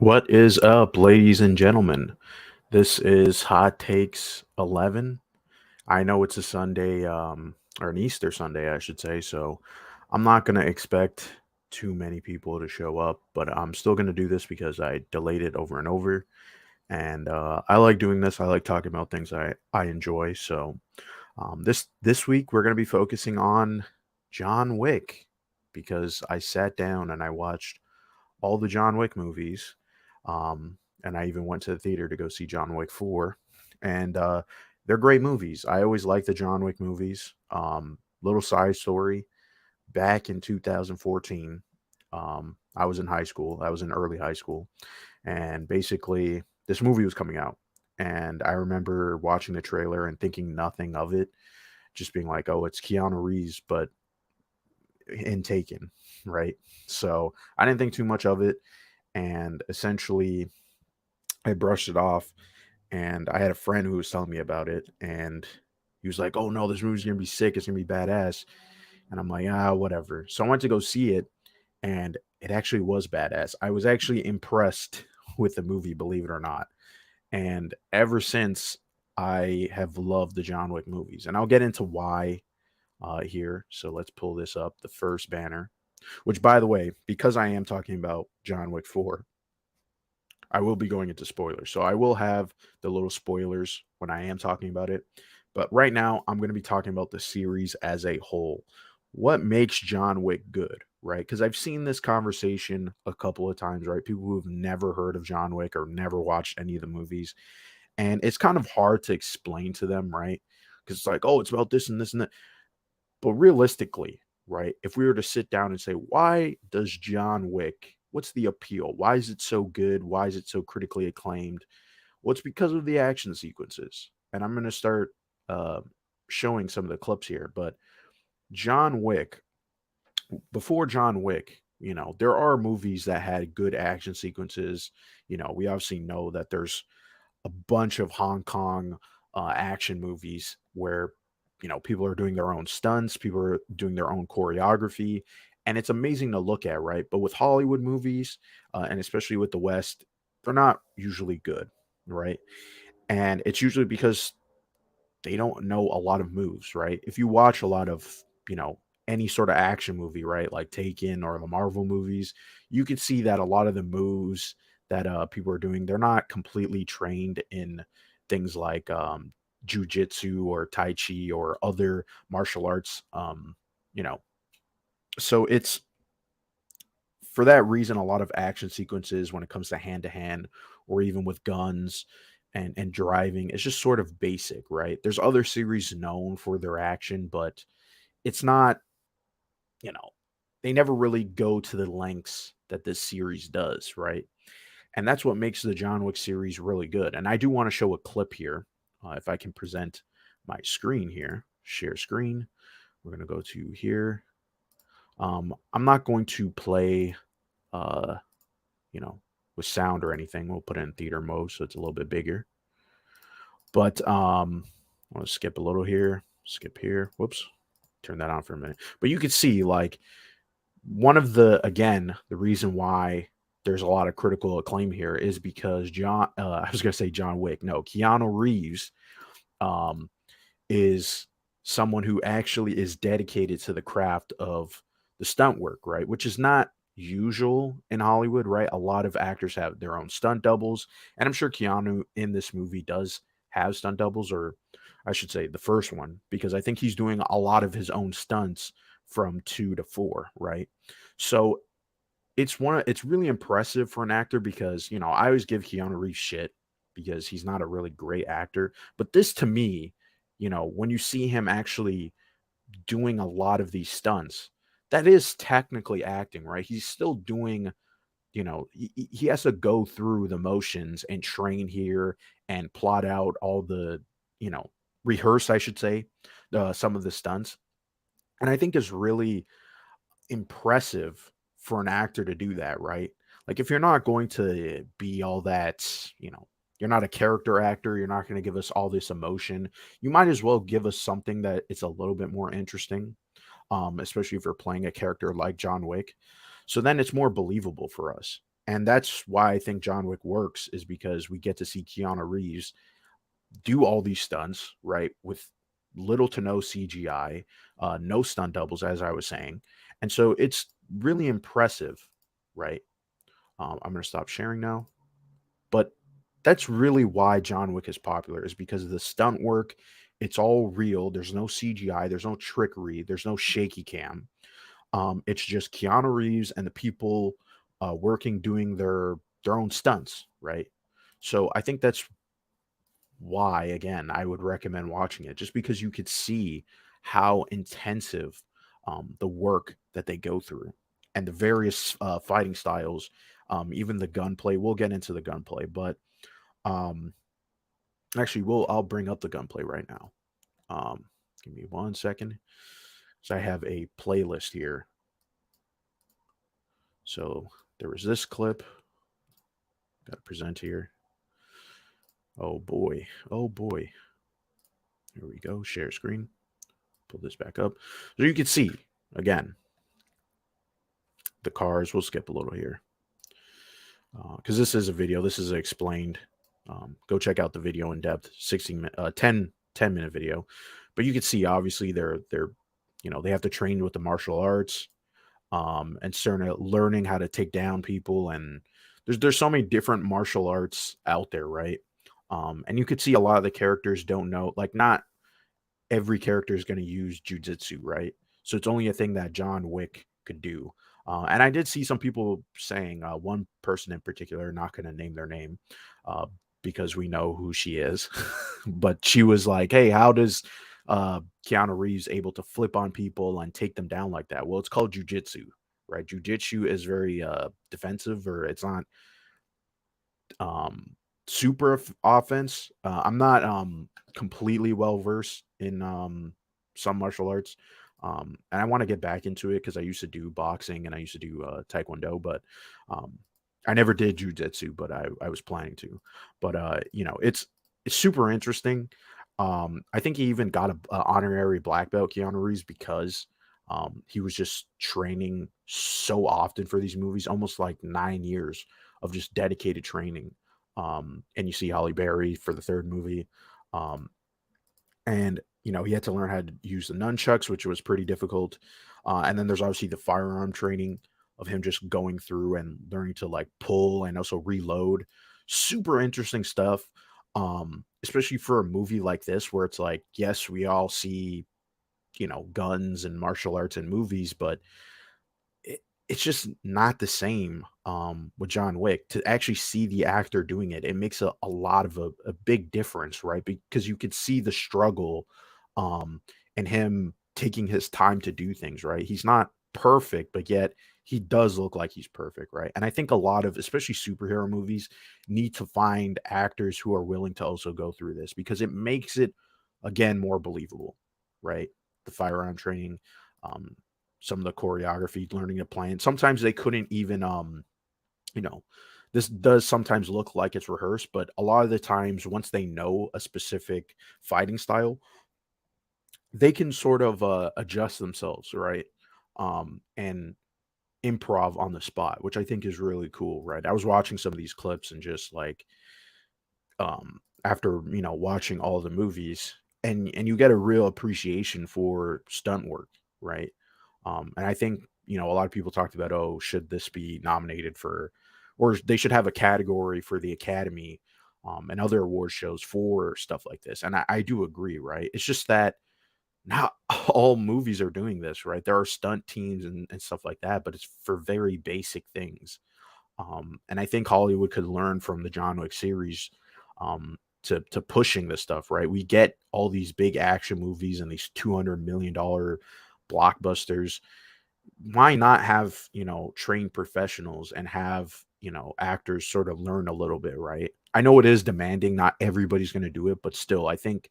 What is up, ladies and gentlemen? This is Hot Takes 11. I know it's a Sunday, or an Easter Sunday, I should say, so I'm not going to expect too many people to show up, but I'm still going to do this because I delayed it over and over. And I like doing this. I like talking about things I enjoy. So this week, we're going to be focusing on John Wick because I sat down and I watched all the John Wick movies. And I even went to the theater to go see John Wick 4. And they're great movies. I always like the John Wick movies. Little side story, back in 2014, I was in high school. I was in early high school. And basically, this movie was coming out. And I remember watching the trailer and thinking nothing of it, just being like, oh, it's Keanu Reeves, but in Taken, right? So I didn't think too much of it. And essentially, I brushed it off, and I had a friend who was telling me about it, and he was like, "Oh no, this movie's gonna be sick. It's gonna be badass." And I'm like, "Ah, whatever." So I went to go see it, and it actually was badass. I was actually impressed with the movie, believe it or not. And ever since, I have loved the John Wick movies, and I'll get into why here. So let's pull this up. The first banner, which, by the way, because I am talking about John Wick 4, I will be going into spoilers. So I will have the little spoilers when I am talking about it. But right now, I'm going to be talking about the series as a whole. What makes John Wick good, right? Because I've seen this conversation a couple of times, right? People who have never heard of John Wick or never watched any of the movies. And it's kind of hard to explain to them, right? Because it's like, oh, it's about this and this and that. But realistically, right, if we were to sit down and say, why does John Wick, what's the appeal? Why is it so good? Why is it so critically acclaimed? Well, it's because of the action sequences. And I'm going to start uh, showing some of the clips here. But John Wick, before John Wick, there are movies that had good action sequences. We obviously know that there's a bunch of Hong Kong action movies where people are doing their own stunts, people are doing their own choreography, and it's amazing to look at, right? But with Hollywood movies, and especially with the West, they're not usually good, right? And it's usually because they don't know a lot of moves, right? If you watch a lot of, any sort of action movie, right, like Taken or the Marvel movies, you can see that a lot of the moves that people are doing, they're not completely trained in things like jujitsu or tai chi or other martial arts. You know, so it's for that reason a lot of action sequences when it comes to hand or even with guns and driving, it's just sort of basic, right? There's other series known for their action, but it's not, you know, they never really go to the lengths that this series does, right? And that's what makes the John Wick series really good. And I do want to show a clip here. If I can present my screen here, share screen. We're going to go to here. I'm not going to play, uh, you know, with sound or anything. We'll put it in theater mode so it's a little bit bigger. But I want to skip a little here, skip here. Whoops, turn that on for a minute. But you can see, like, one of the reason why there's a lot of critical acclaim here is because I was gonna say John Wick, no, Keanu Reeves, um, is someone who actually is dedicated to the craft of the stunt work, right? Which is not usual in Hollywood, right? A lot of actors have their own stunt doubles, and I'm sure Keanu in this movie does have stunt doubles, or I should say the first one, because I think he's doing a lot of his own stunts from 2 to 4, right? So it's really impressive for an actor because, I always give Keanu Reeves shit because he's not a really great actor, but this to me, when you see him actually doing a lot of these stunts, that is technically acting, right? He's still doing, he has to go through the motions and train here and plot out all the, you know, rehearse, I should say, some of the stunts. And I think is really impressive for an actor to do that, right? Like if you're not going to be all that, you're not a character actor, you're not going to give us all this emotion. You might as well give us something that it's a little bit more interesting, especially if you're playing a character like John Wick. So then it's more believable for us. And that's why I think John Wick works, is because we get to see Keanu Reeves do all these stunts, right, with little to no CGI, no stunt doubles, as I was saying. And so it's really impressive, right? I'm going to stop sharing now. But that's really why John Wick is popular, is because of the stunt work. It's all real. There's no CGI. There's no trickery. There's no shaky cam. It's just Keanu Reeves and the people working doing their own stunts, right? So I think that's why, again, I would recommend watching it, just because you could see how intensive the work that they go through and the various fighting styles, even the gunplay. We'll get into the gunplay, but um, actually, I'll bring up the gunplay right now. Um, Give me 1 second. So I have a playlist here. So there was this clip. Got to present here. Oh boy. Oh boy. Here we go. Share screen. Pull this back up. So you can see, again, the cars. We'll skip a little here because this is a video. This is explained. Go check out the video in depth. 10-minute video. But you can see, obviously, they're they have to train with the martial arts, and certain learning how to take down people. And there's so many different martial arts out there, right? And you could see a lot of the characters don't know, like, not every character is going to use jujitsu, right? So it's only a thing that John Wick could do. And I did see some people saying, one person in particular, not going to name their name, uh, because we know who she is, but she was like, "Hey, how does Keanu Reeves able to flip on people and take them down like that?" Well, it's called jujitsu, right? Jujitsu is very defensive, or it's not um super offense. I'm not completely well versed in some martial arts. And I want to get back into it because I used to do boxing and I used to do taekwondo, but um I never did jujitsu, but I was planning to. But it's super interesting. I think he even got a honorary black belt, Keanu Reeves, because he was just training so often for these movies, almost like 9 years of just dedicated training. And you see Holly Berry for the third movie. Um, and he had to learn how to use the nunchucks, which was pretty difficult. And then there's obviously the firearm training of him just going through and learning to like pull and also reload. Super interesting stuff. Especially for a movie like this, where it's like, yes, we all see, guns and martial arts in movies, but it's just not the same with John Wick. To actually see the actor doing it, it makes a lot of a big difference, right? Because you could see the struggle, um, and him taking his time to do things, right? He's not perfect, but yet he does look like he's perfect, right? And I think a lot of, especially superhero movies, need to find actors who are willing to also go through this, because it makes it, again, more believable, right? The firearm training, um, some of the choreography, learning to plan. Sometimes they couldn't even, you know, this does sometimes look like it's rehearsed, but a lot of the times, once they know a specific fighting style, they can sort of adjust themselves, right? And improv on the spot, which I think is really cool, right? I was watching some of these clips and just like, after watching all the movies, and you get a real appreciation for stunt work, right? And I think a lot of people talked about, oh, should this be nominated for, or they should have a category for the Academy, and other award shows for stuff like this. And I do agree, right? It's just that not all movies are doing this, right? There are stunt teams and stuff like that, but it's for very basic things. And I think Hollywood could learn from the John Wick series, to pushing this stuff, right? We get all these big action movies and these $200 million blockbusters. Why not have trained professionals and have actors sort of learn a little bit, right? I know it is demanding. Not everybody's going to do it, but still, I think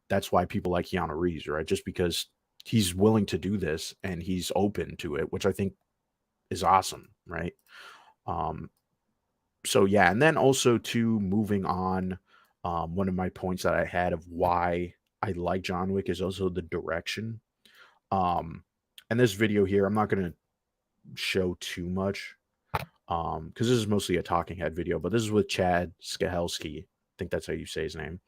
that's why people like Keanu Reeves, right? Just because he's willing to do this and he's open to it, which I think is awesome, right? Um, so yeah, and then also to moving on, one of my points that I had of why I like John Wick is also the direction. Um, and this video here, I'm not gonna show too much, because this is mostly a talking head video, but this is with Chad Stahelski. I think that's how you say his name.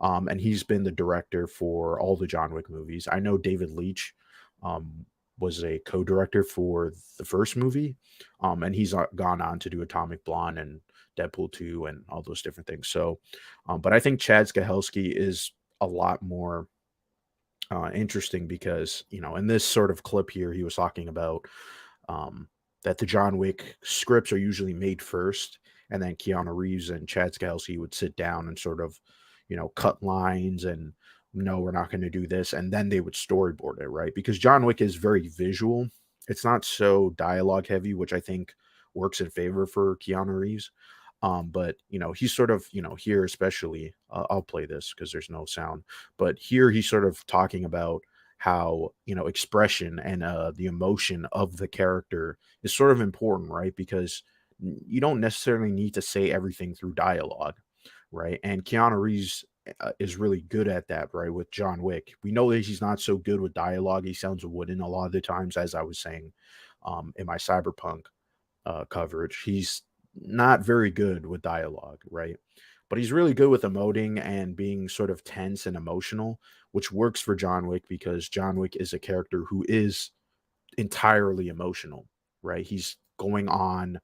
And he's been the director for all the John Wick movies. I know David Leitch um, was a co-director for the first movie, and he's gone on to do Atomic Blonde and Deadpool 2 and all those different things. So, but I think Chad Stahelski is a lot more interesting because, in this sort of clip here, he was talking about um, that the John Wick scripts are usually made first, and then Keanu Reeves and Chad Stahelski would sit down and sort of, cut lines and no, we're not going to do this, and then they would storyboard it, right? Because John Wick is very visual. It's not so dialogue heavy, which I think works in favor for Keanu Reeves. But he's sort of, here especially. I'll play this because there's no sound, but here he's sort of talking about how expression and the emotion of the character is sort of important, right? Because you don't necessarily need to say everything through dialogue, right? And Keanu Reeves is really good at that, right? With John Wick, we know that he's not so good with dialogue. He sounds wooden a lot of the times, as I was saying in my cyberpunk coverage. He's not very good with dialogue, right? But he's really good with emoting and being sort of tense and emotional, which works for John Wick because John Wick is a character who is entirely emotional, right? He's going on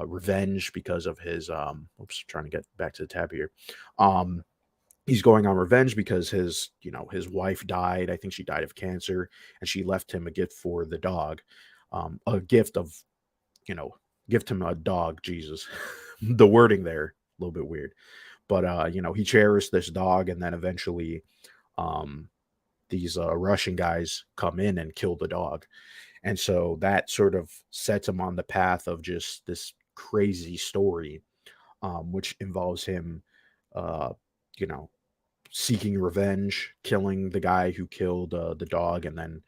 revenge because of his oops, trying to get back to the tab here. Um he's going on revenge because his wife died. I think she died of cancer, and she left him a gift for the dog. A gift of you know, gift him a dog, Jesus. The wording there, a little bit weird. But he cherished this dog, and then eventually um these Russian guys come in and kill the dog. And so that sort of sets him on the path of just this crazy story, which involves him uh, you know, seeking revenge, killing the guy who killed the dog, and then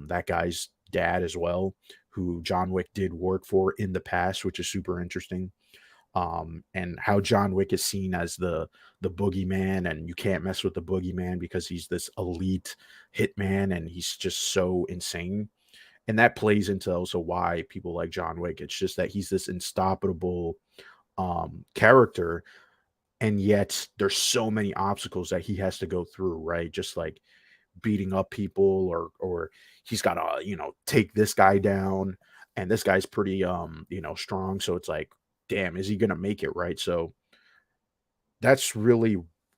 that guy's dad as well, who John Wick did work for in the past, which is super interesting. And how John Wick is seen as the boogeyman, and you can't mess with the boogeyman because he's this elite hitman, and he's just so insane. And that plays into also why people like John Wick. It's just that he's this unstoppable character, and yet there's so many obstacles that he has to go through, right? Just like beating up people, or he's got to take this guy down, and this guy's pretty strong, so it's like, damn, is he gonna make it, right? So that's really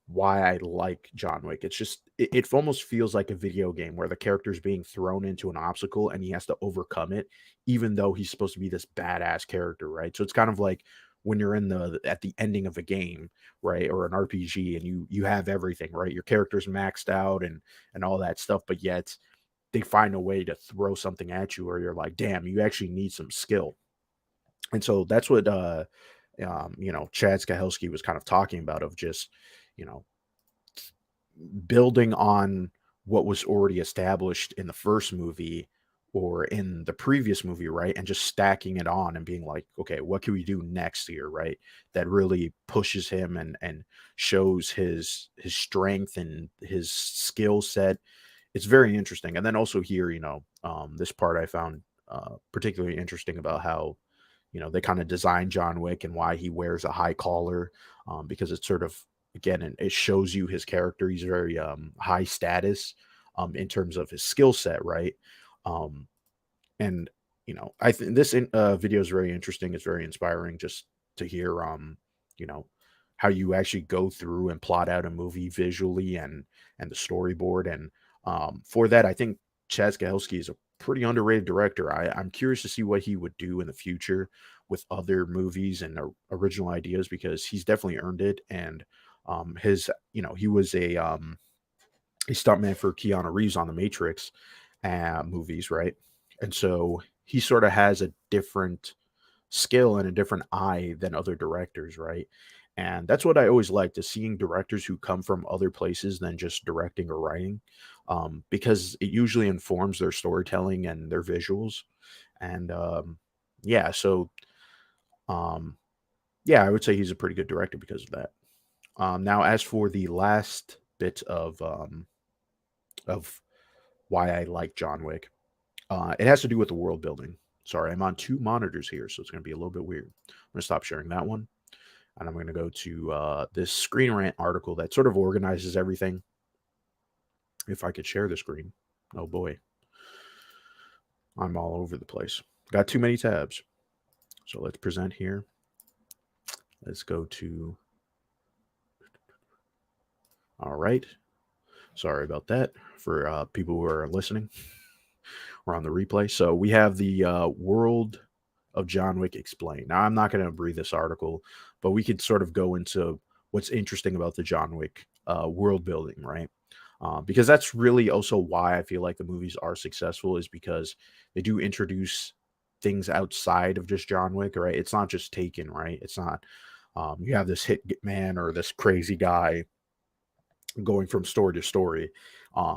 why I like John Wick. It's just it almost feels like a video game where the character's being thrown into an obstacle and he has to overcome it, even though he's supposed to be this badass character, right? So it's kind of like when you're in the at the ending of a game, right, or an RPG, and you have everything, right? Your character's maxed out and all that stuff, but yet they find a way to throw something at you, or you're like, damn, you actually need some skill. And so that's what Chad Stahelski was kind of talking about, of just, you know, building on what was already established in the first movie or in the previous movie, right? And just stacking it on and being like, okay, what can we do next here, right? That really pushes him and shows his strength and his skill set. It's very interesting. And then also here, this part I found particularly interesting about how they kind of designed John Wick and why he wears a high collar, because it's sort of, again, and it shows you his character. He's very high status in terms of his skill set, right? Um, and I think this video is very interesting. It's very inspiring just to hear, you know, how you actually go through and plot out a movie visually and the storyboard. And for that, I think Chad Stahelski is a pretty underrated director. I'm curious to see what he would do in the future with other movies and original ideas, because he's definitely earned it. And he was a stuntman for Keanu Reeves on the Matrix movies, right? And so he sort of has a different skill and a different eye than other directors, right? And that's what I always liked, is seeing directors who come from other places than just directing or writing, because it usually informs their storytelling and their visuals. And yeah, so um, yeah, I would say he's a pretty good director because of that. Now, as for the last bit of why I like John Wick, it has to do with the world building. Sorry, I'm on two monitors here, so it's going to be a little bit weird. I'm going to stop sharing that one, and I'm going to go to this Screen Rant article that sort of organizes everything. If I could share the screen. Oh boy, I'm all over the place. Got too many tabs. So let's present here. Let's go to. All right. Sorry about that for people who are listening. We're on the replay. So we have the world of John Wick explained. Now, I'm not going to read this article, but we could sort of go into what's interesting about the John Wick world building, right? Because that's really also why I feel like the movies are successful, is because they do introduce things outside of just John Wick, right? It's not just Taken, right? It's not you have this hit man or this crazy guy going from story to story.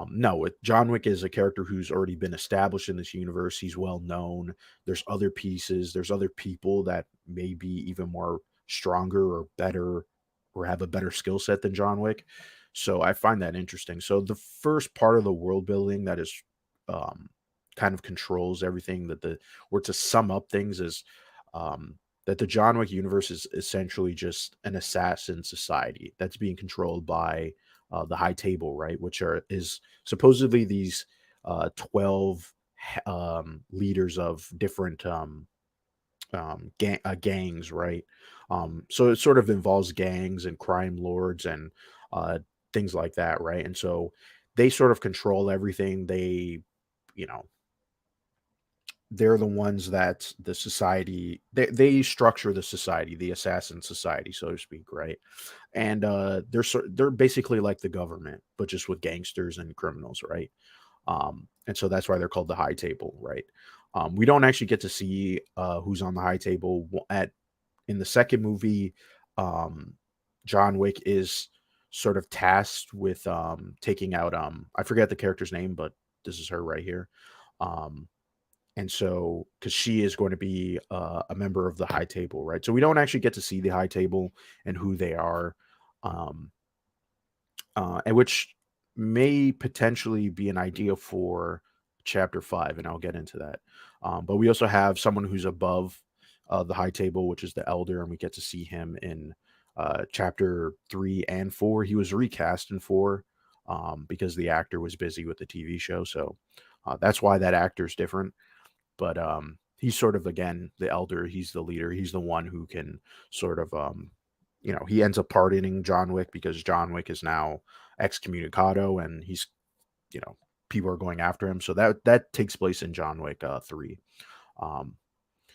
No, John Wick is a character who's already been established in this universe. He's well known. There's other pieces. There's other people that may be even more stronger or better or have a better skill set than John Wick. So I find that interesting. So the first part of the world building that is um, kind of controls everything that the or to sum up things is um, that the John Wick universe is essentially just an assassin society that's being controlled by the high table, right? Which are is supposedly these 12 leaders of different gangs, right? So it sort of involves gangs and crime lords and uh, things like that, right? And so they sort of control everything. You know, they're the ones that the society they structure the society, the assassin society, so to speak, right? And they're basically like the government, but just with gangsters and criminals, right? And so that's why they're called the high table, right? We don't actually get to see who's on the high table at in the second movie. Um, John Wick is sort of tasked with taking out I forget the character's name, but this is her right here. Um, and so, because she is going to be a member of the high table, right? So we don't actually get to see the high table and who they are. Um, and which may potentially be an idea for chapter 5, and I'll get into that. But we also have someone who's above the high table, which is the elder, and we get to see him in chapter 3 and 4. He was recast in 4 because the actor was busy with the TV show, so that's why that actor's different. But he's sort of again the elder. He's the leader. He's the one who can sort of he ends up pardoning John Wick because John Wick is now excommunicado, and he's you know people are going after him. So that takes place in John Wick 3. Um,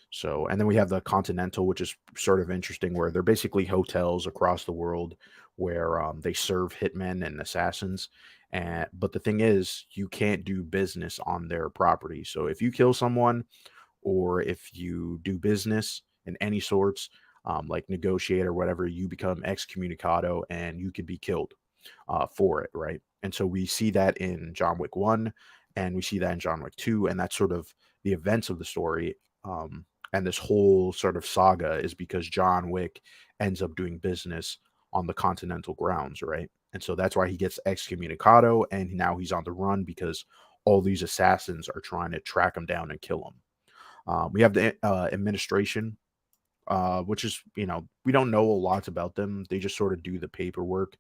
so, and then we have the Continental, which is sort of interesting, where they're basically hotels across the world where they serve hitmen and assassins. And but the thing is, you can't do business on their property. So if you kill someone, or if you do business in any sorts, like negotiate or whatever, you become excommunicado and you could be killed for it, right? And so we see that in John Wick 1, and we see that in John Wick 2, and that's sort of the events of the story. And this whole sort of saga is because John Wick ends up doing business on the continental grounds, right? And so that's why he gets excommunicado, and now he's on the run because all these assassins are trying to track him down and kill him. We have the administration, which is, we don't know a lot about them. They just sort of do the paperwork.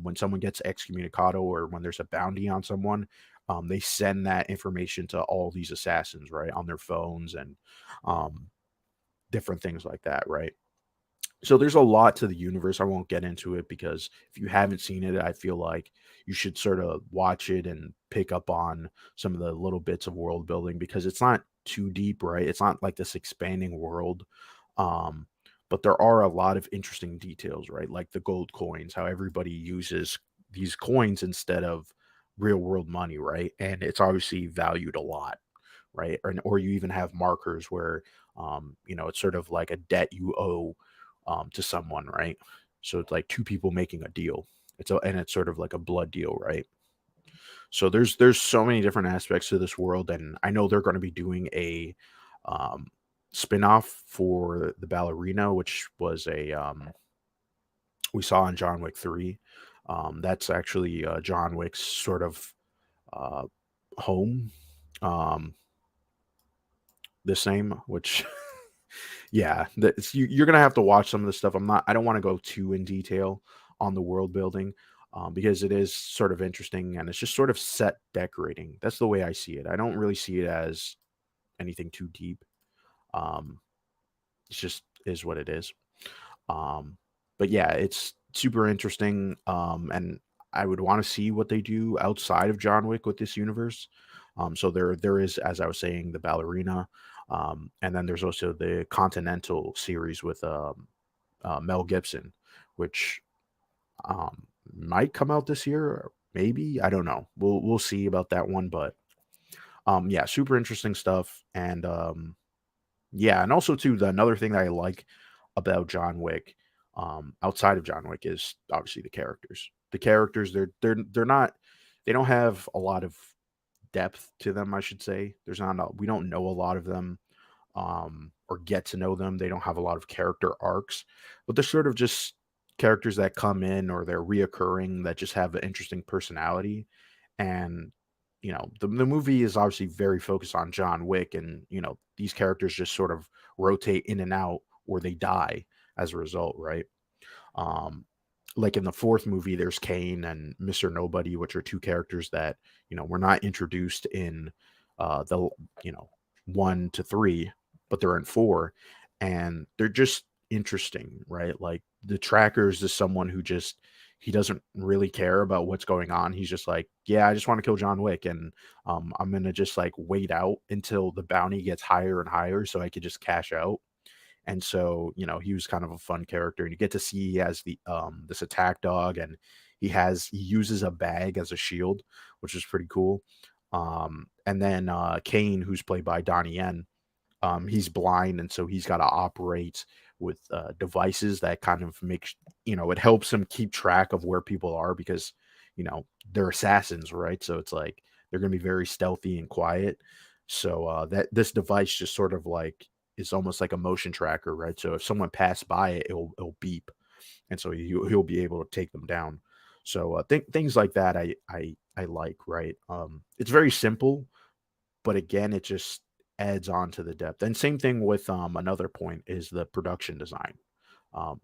When someone gets excommunicado or when there's a bounty on someone, they send that information to all these assassins, right, on their phones and um, different things like that, right? So there's a lot to the universe. I won't get into it because if you haven't seen it, I feel like you should sort of watch it and pick up on some of the little bits of world building because it's not too deep, right? It's not like this expanding world. Um, but there are a lot of interesting details, right? Like the gold coins, how everybody uses these coins instead of real world money, right? And it's obviously valued a lot, right? Or you even have markers where it's sort of like a debt you owe to someone, right? So it's like two people making a deal. And it's sort of like a blood deal, right? So there's so many different aspects to this world, and I know they're going to be doing a um, spin-off for the Ballerina, which was a we saw in John Wick 3. That's actually John Wick's sort of uh, home. Um, the same, which yeah, you're gonna have to watch some of the stuff. I don't want to go too in detail on the world building, because it is sort of interesting and it's just sort of set decorating. That's the way I see it. I don't really see it as anything too deep. Um, it's just is what it is. Um, but yeah, it's super interesting. And I would want to see what they do outside of John Wick with this universe. So there is, as I was saying, the Ballerina, and then there's also the Continental series with Mel Gibson, which might come out this year, or maybe I don't know. We'll see about that one, but yeah, super interesting stuff, and yeah, and also too, another thing that I like about John Wick, outside of John Wick, is obviously the characters. The characters, they're not, they don't have a lot of depth to them, I should say. We don't know a lot of them, or get to know them. They don't have a lot of character arcs, but they're sort of just characters that come in, or they're reoccurring, that just have an interesting personality. And the movie is obviously very focused on John Wick, and these characters just sort of rotate in and out, or they die as a result, right? Um, like in the fourth movie, there's Kane and Mr. Nobody, which are two characters that were not introduced in the you know 1 to 3, but they're in 4, and they're just interesting, right? Like the tracker is just someone who just he doesn't really care about what's going on. He's just like, yeah, I just want to kill John Wick, and I'm gonna just like wait out until the bounty gets higher and higher, so I could just cash out. And so, he was kind of a fun character, and you get to see he has this attack dog, and he uses a bag as a shield, which is pretty cool. And then Kane, who's played by Donnie Yen, he's blind, and so he's got to operate with devices that kind of it helps him keep track of where people are, because they're assassins, right? So it's like they're going to be very stealthy and quiet. So that this device just sort of like is almost like a motion tracker, right? So if someone passed by it, it'll beep, and so he'll be able to take them down. So things like that I like, right? It's very simple, but again, it just adds on to the depth. And same thing with another point is the production design. Um,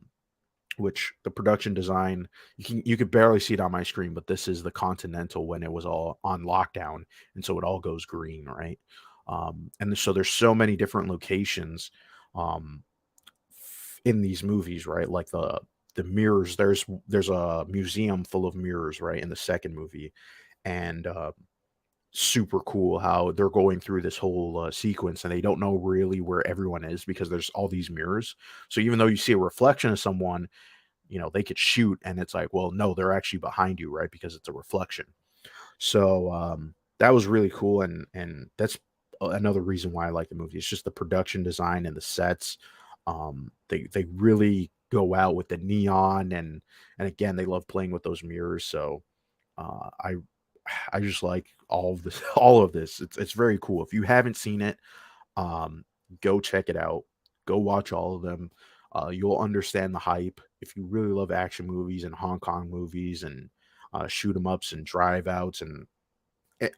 which the production design, you could barely see it on my screen, but this is the Continental when it was all on lockdown, and so it all goes green, right? And so there's so many different locations um, in these movies, right? Like the mirrors. There's a museum full of mirrors, right, in the second movie, and super cool how they're going through this whole sequence, and they don't know really where everyone is because there's all these mirrors. So even though you see a reflection of someone, they could shoot, and it's like, well, no, they're actually behind you, right? Because it's a reflection. So that was really cool, and that's another reason why I like the movie. It's just the production design and the sets. They really go out with the neon, and again, they love playing with those mirrors. So I just like all of this. All of this. It's very cool. If you haven't seen it, um, go check it out. Go watch all of them. You'll understand the hype. If you really love action movies and Hong Kong movies and shoot 'em ups and drive outs and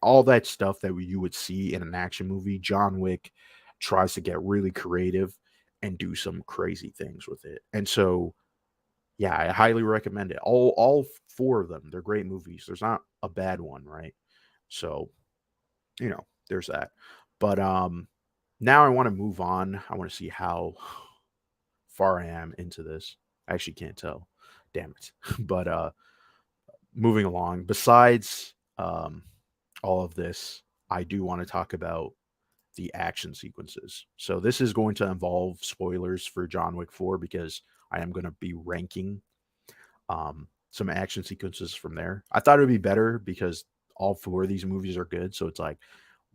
all that stuff that you would see in an action movie, John Wick tries to get really creative and do some crazy things with it. And so, yeah, I highly recommend it. All four of them, they're great movies. There's not a bad one, right? So, there's that. But now I want to move on. I want to see how far I am into this. I actually can't tell. Damn it. But moving along, besides all of this, I do want to talk about the action sequences. So this is going to involve spoilers for John Wick 4, because I am going to be ranking some action sequences from there. I thought it would be better because all four of these movies are good. So it's like,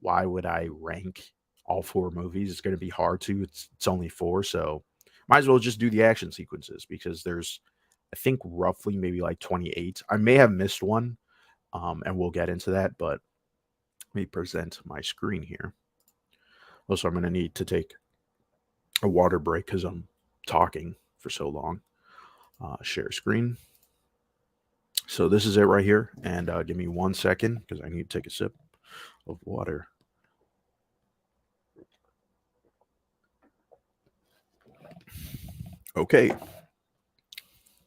why would I rank all four movies? It's going to be hard to. It's only four, so might as well just do the action sequences, because there's, I think, roughly maybe like 28. I may have missed one, and we'll get into that. But let me present my screen here. Also, I'm going to need to take a water break because I'm talking for so long. Share screen. So this is it right here, and give me 1 second because I need to take a sip of water. Okay,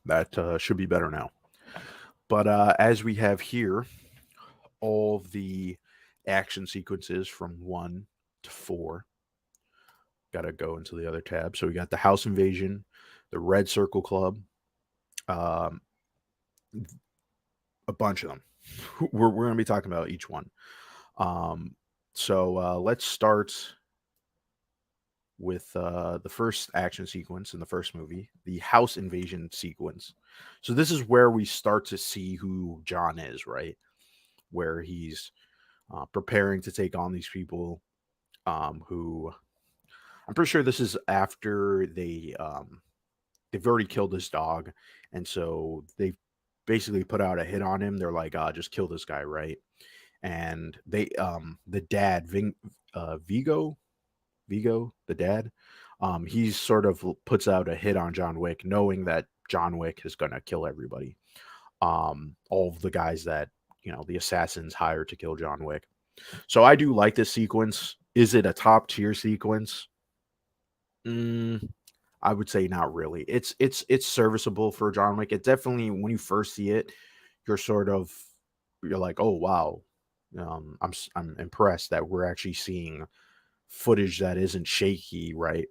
that should be better now. But as we have here, all the action sequences from 1 to 4. Got to go into the other tab. So we got the house invasion, the Red Circle Club, um, a bunch of them. We're going to be talking about each one. Um, so let's start with the first action sequence in the first movie, the house invasion sequence. So this is where we start to see who John is, right? Where he's preparing to take on these people who I'm pretty sure this is after they've already killed this dog, and so they basically put out a hit on him. They're like, just kill this guy, right? And they the dad Vigo, the dad, he's sort of puts out a hit on John Wick, knowing that John Wick is gonna kill everybody. All of the guys that the assassins hired to kill John Wick. So I do like this sequence. Is it a top tier sequence? Mm, I would say not really. It's serviceable for John Wick. It definitely, when you first see it, you're sort of you're like, oh wow, I'm impressed that we're actually seeing footage that isn't shaky, right?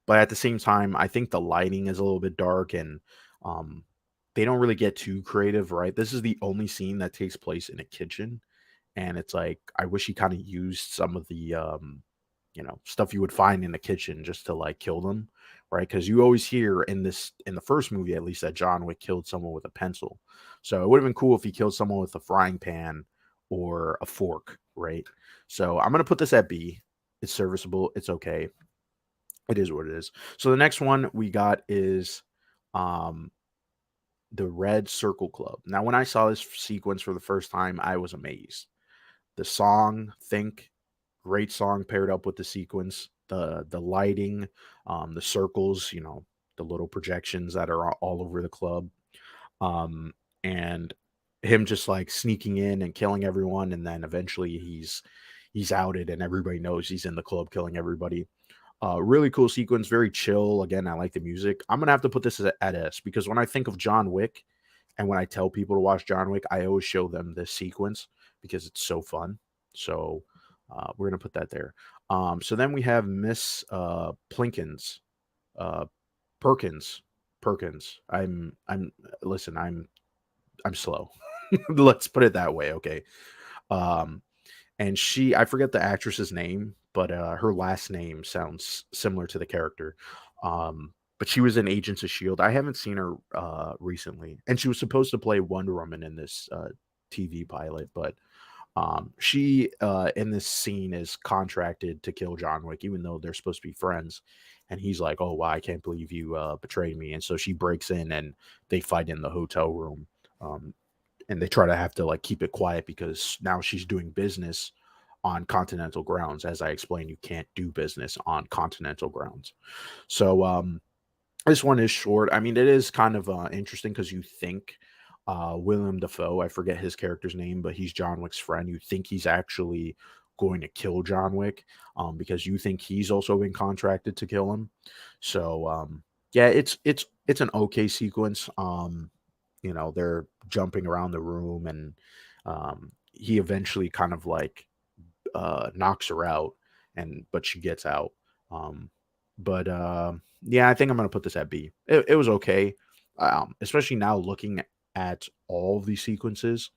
But at the same time, I think the lighting is a little bit dark and um, they don't really get too creative, right? This is the only scene that takes place in a kitchen, and it's like I wish he kind of used some of the stuff you would find in the kitchen just to like kill them, right? Because you always hear in the first movie at least that John Wick killed someone with a pencil. So it would have been cool if he killed someone with a frying pan or a fork, right? So I'm gonna put this at B. It's serviceable. It's okay. It is what it is. So the next one we got is um the Red Circle Club. Now, when I saw this sequence for the first time, I was amazed. The song, Think, great song paired up with the sequence, the lighting, the circles, the little projections that are all over the club, um, and him just like sneaking in and killing everyone, and then eventually he's outed, and everybody knows he's in the club killing everybody. Really cool sequence, very chill. Again, I like the music. I'm gonna have to put this at S because when I think of John Wick, and when I tell people to watch John Wick, I always show them this sequence because it's so fun. So we're gonna put that there. So then we have Miss Plinkins, uh, Perkins, Perkins. I'm listen. I'm slow. Let's put it that way. Okay. Um, and I forget the actress's name, but her last name sounds similar to the character. But she was in Agents of Shield. I haven't seen her recently, and she was supposed to play Wonder Woman in this TV pilot, but she in this scene is contracted to kill John Wick, even though they're supposed to be friends. And he's like, "Oh, wow, I can't believe you betrayed me." And so she breaks in, and they fight in the hotel room. Um, and they try to have to like keep it quiet because now she's doing business on continental grounds. As I explained, you can't do business on continental grounds. So this one is short. I mean, it is kind of interesting because you think William Defoe, I forget his character's name, but he's John Wick's friend. You think he's actually going to kill John Wick because you think he's also been contracted to kill him. So yeah, it's an okay sequence. They're jumping around the room, and he eventually kind of like knocks her out, and but she gets out. Um, but yeah, I think I'm gonna put this at B. It was okay, especially now looking at all of these sequences.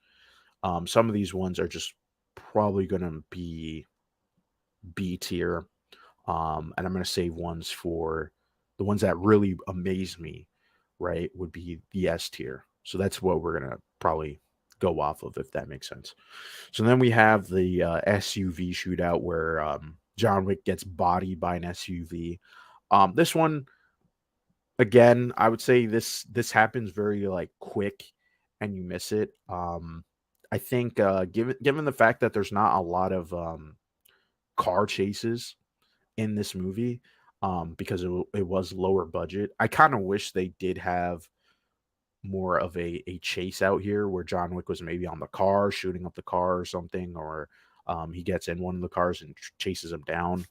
Some of these ones are just probably gonna be B tier, and I'm gonna save ones for the ones that really amaze me. Right, would be the S tier. So that's what we're gonna probably go off of, if that makes sense. So then we have the SUV shootout where John Wick gets bodied by an SUV. This one, again, I would say this happens very like quick, and you miss it. I think given the fact that there's not a lot of car chases in this movie, because it was lower budget, I kind of wish they did have more of a chase out here where John Wick was maybe on the car, shooting up the car or something, or he gets in one of the cars and chases him down.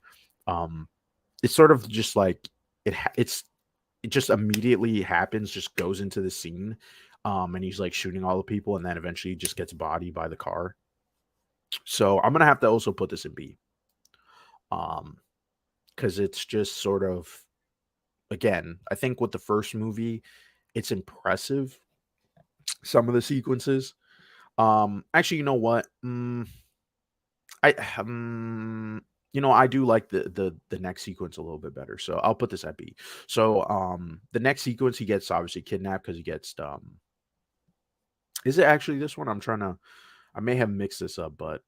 It's sort of just like it's. it just immediately happens, just goes into the scene, and he's like shooting all the people, and then eventually just gets bodied by the car. So I'm gonna have to also put this in B, um, because it's just sort of, again, I think with the first movie, it's impressive, some of the sequences. Actually, you know what? I I do like the next sequence a little bit better, so I'll put this at B. So, the next sequence, he gets obviously kidnapped because he gets, is it actually this one? I may have mixed this up, but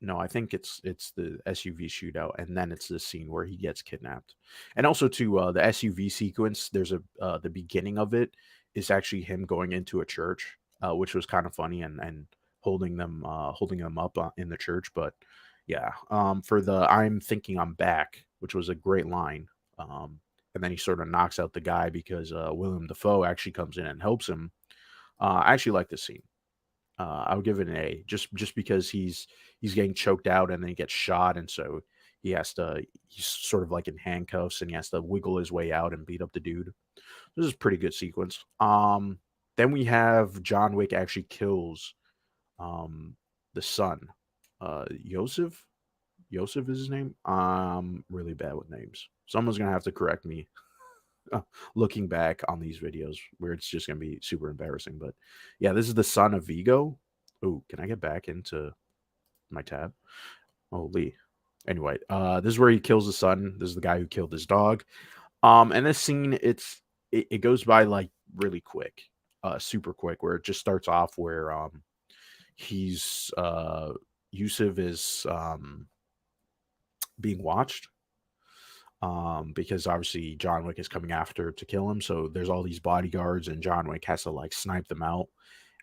no, I think it's the SUV shootout, and then it's the scene where he gets kidnapped. And also to the SUV sequence, there's the beginning of it is actually him going into a church, which was kind of funny, and holding them up in the church. But yeah, for the "I'm thinking I'm back," which was a great line. And then he sort of knocks out the guy because William Defoe actually comes in and helps him. I actually like this scene. I would give it an A, just because he's getting choked out and then he gets shot, and so he's sort of like in handcuffs and he has to wiggle his way out and beat up the dude. This is a pretty good sequence. Then we have John Wick actually kills the son, Yosef. Yosef is his name. Really bad with names. Someone's gonna have to correct me looking back on these videos where it's just gonna be super embarrassing. But yeah, this is the son of Vigo. Oh, can I get back into my tab? Holy. Anyway, this is where he kills the son. This is the guy who killed his dog. And this scene, it goes by like really quick, super quick, where it just starts off where he's Yusuf is being watched, because obviously John Wick is coming after to kill him. So there's all these bodyguards, and John Wick has to like snipe them out.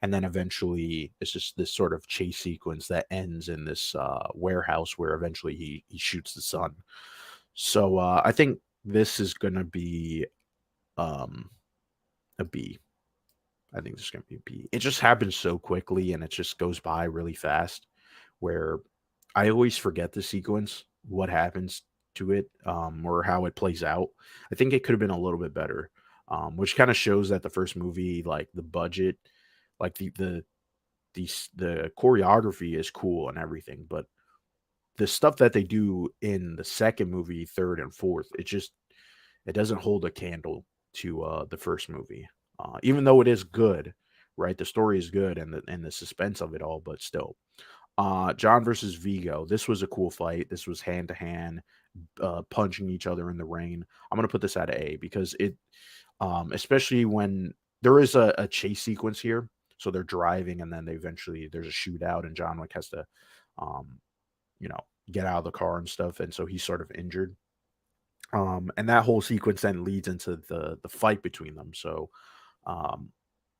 And then eventually, it's just this sort of chase sequence that ends in this warehouse where eventually he shoots the son. So I think this is gonna be um, a B. I think this is gonna be a B. It just happens so quickly, and it just goes by really fast. Where I always forget the sequence, what happens to it, or how it plays out. I think it could have been a little bit better, which kind of shows that the first movie, like the budget, like the choreography is cool and everything, but the stuff that they do in the second movie, third, and fourth, it doesn't hold a candle to the first movie, even though it is good, right? The story is good and the suspense of it all, but still. John versus Vigo. This was a cool fight. This was hand to hand, punching each other in the rain. I'm gonna put this at A because especially when there is a chase sequence here. So they're driving, and then there's a shootout, and John Wick has to, um, you know, get out of the car and stuff, and so he's sort of injured. And that whole sequence then leads into the fight between them. So, um,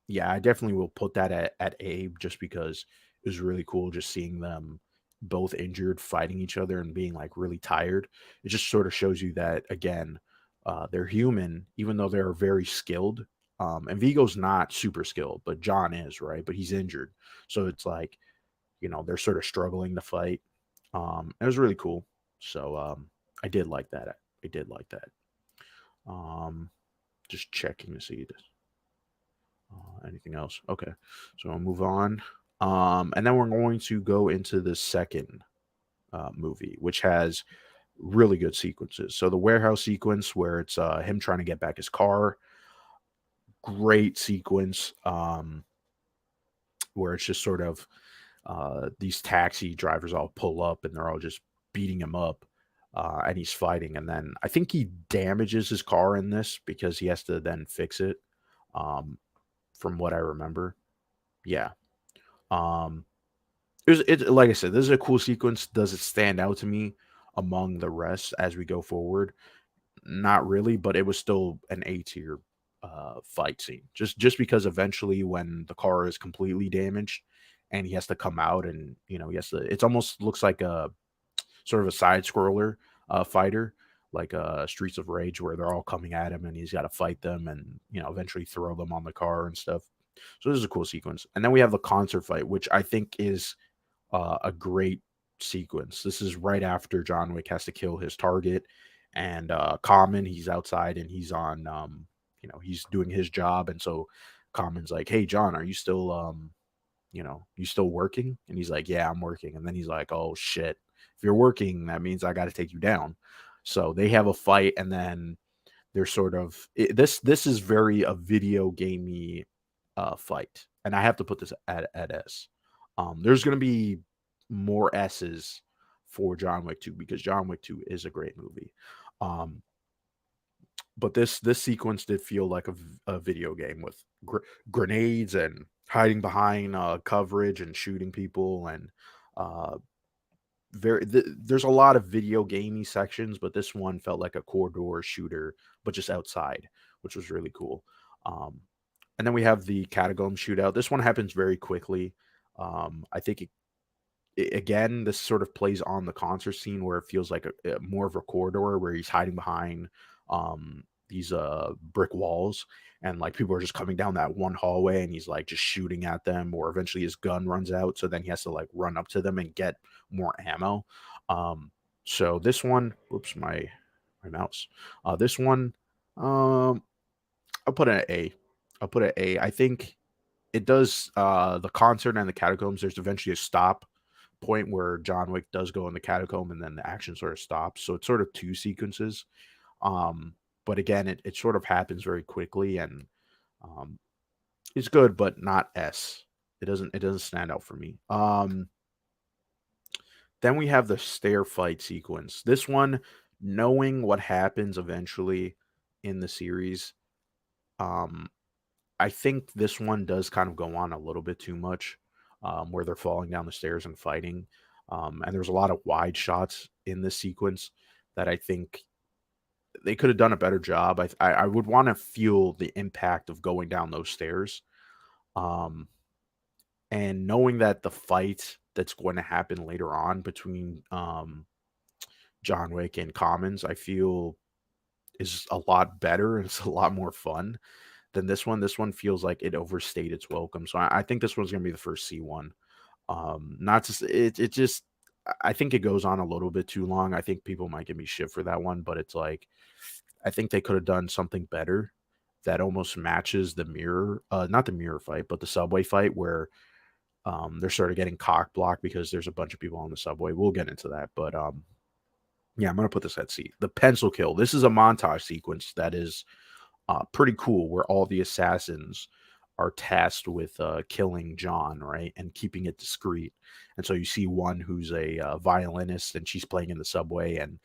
yeah, I definitely will put that at A just because it was really cool just seeing them both injured, fighting each other and being like really tired. It just sort of shows you that again, they're human, even though they're very skilled. And Vigo's not super skilled, but John is, right? But he's injured. So it's like, they're sort of struggling to fight. It was really cool. So I did like that. I did like that. Um, just checking to see this. Anything else? Okay. So I'll move on. And then we're going to go into the second movie, which has really good sequences. So the warehouse sequence where it's him trying to get back his car, great sequence. Where it's just sort of these taxi drivers all pull up and they're all just beating him up. And he's fighting, and then I think he damages his car in this because he has to then fix it. Um, from what I remember, yeah. Um, it like I said, this is a cool sequence. Does it stand out to me among the rest as we go forward? Not really, but it was still an A tier fight scene. Just because eventually when the car is completely damaged and he has to come out and he has to, it almost looks like a sort of a side scroller fighter, like Streets of Rage, where they're all coming at him and he's got to fight them and eventually throw them on the car and stuff. So this is a cool sequence. And then we have the concert fight, which I think is a great sequence. This is right after John Wick has to kill his target, and Common, he's outside and he's on. he's doing his job, and so Common's like, "Hey, John, are you still you still working?" And he's like, "Yeah, I'm working." And then he's like, "Oh shit, if you're working, that means I got to take you down." So they have a fight, and then they're sort of this is very a video gamey fight, and I have to put this at S. There's gonna be more S's for John Wick 2 because John Wick 2 is a great movie. Um, but this sequence did feel like a video game with grenades and hiding behind coverage and shooting people and uh, there's a lot of video gamey sections, but this one felt like a corridor shooter, but just outside, which was really cool. Um, and then we have the catacomb shootout. This one happens very quickly. I think again, this sort of plays on the concert scene where it feels like a more of a corridor where he's hiding behind these brick walls, and like people are just coming down that one hallway, and he's like just shooting at them, or eventually his gun runs out, so then he has to like run up to them and get more ammo. Um, so this one, oops, my mouse. This one, um, I'll put an A. I'll put an A. I think it does the concert and the catacombs. There's eventually a stop point where John Wick does go in the catacomb, and then the action sort of stops. So it's sort of two sequences. Um, but again, it sort of happens very quickly, and um, it's good, but not S. It doesn't stand out for me. Then we have the stair fight sequence. This one, knowing what happens eventually in the series, um, I think this one does kind of go on a little bit too much, where they're falling down the stairs and fighting. And there's a lot of wide shots in this sequence that I think they could have done a better job. I would want to feel the impact of going down those stairs. Um, and knowing that the fight that's going to happen later on between John Wick and Commons, I feel is a lot better and it's a lot more fun than this one. This one feels like it overstayed its welcome. So I think this one's gonna be the first C1. Not to it just I think it goes on a little bit too long. I think people might give me shit for that one, but it's like I think they could have done something better that almost matches the mirror, not the mirror fight, but the subway fight where they're sort of getting cock blocked because there's a bunch of people on the subway. We'll get into that, but yeah, I'm gonna put this at C. The pencil kill. This is a montage sequence that is pretty cool where all the assassins are tasked with killing John, right, and keeping it discreet. And so you see one who's a violinist, and she's playing in the subway, and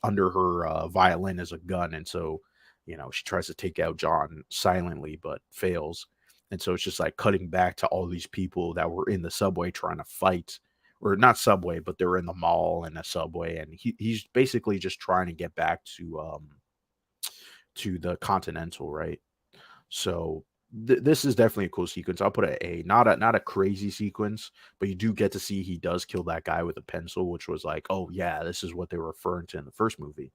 under her violin is a gun, and so she tries to take out John silently, but fails. And so it's just like cutting back to all these people that were in the subway trying to fight, or not subway, but they're in the mall and a subway, and he's basically just trying to get back to the Continental, right? So this is definitely a cool sequence. I'll put it A. Not a crazy sequence, but you do get to see he does kill that guy with a pencil, which was like, oh yeah, this is what they were referring to in the first movie.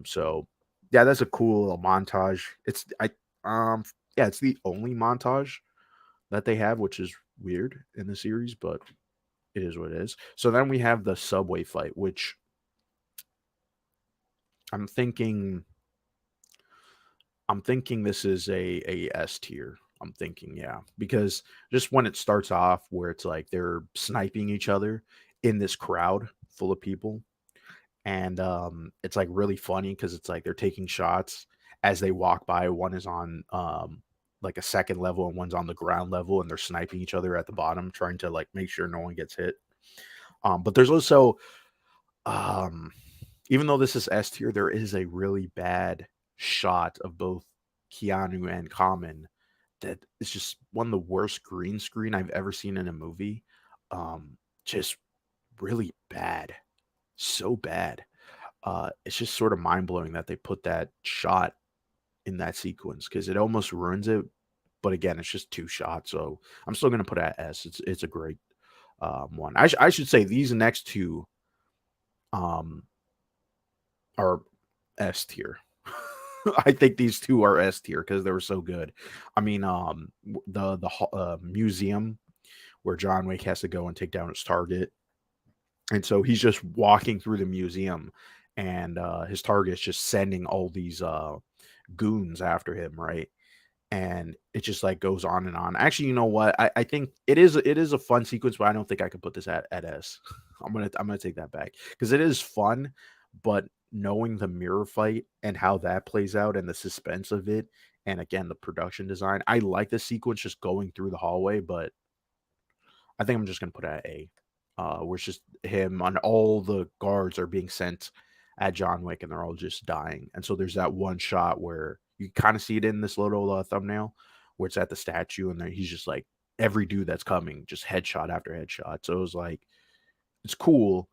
So yeah, that's a cool little montage. Um yeah, it's the only montage that they have, which is weird in the series, but it is what it is. So then we have the subway fight, which I'm thinking I'm thinking this is a S tier. I'm thinking, yeah, because just when it starts off where it's like they're sniping each other in this crowd full of people, and it's like really funny because it's like they're taking shots as they walk by. One is on like a second level and one's on the ground level, and they're sniping each other at the bottom, trying to like make sure no one gets hit. But there's also um even though this is S tier, there is a really bad shot of both Keanu and Common that is just one of the worst green screen I've ever seen in a movie. Just really bad. So bad. It's just sort of mind blowing that they put that shot in that sequence because it almost ruins it. But again, it's just two shots, so I'm still gonna put it at S. It's a great one. I should say these next two um are S tier. I think these two are S tier because they were so good. I mean, the museum where John Wick has to go and take down his target, and so he's just walking through the museum, and his target is just sending all these goons after him, right? And it just like goes on and on. Actually, you know what? I think it is a fun sequence, but I don't think I could put this at S. I'm gonna take that back because it is fun, but knowing the mirror fight and how that plays out and the suspense of it, and again the production design, I like the sequence just going through the hallway, but I think I'm just gonna put it at A. Where it's just him and all the guards are being sent at John Wick and they're all just dying. And so there's that one shot where you kind of see it in this little thumbnail where it's at the statue and then he's just like every dude that's coming, just headshot after headshot. So it was like it's cool,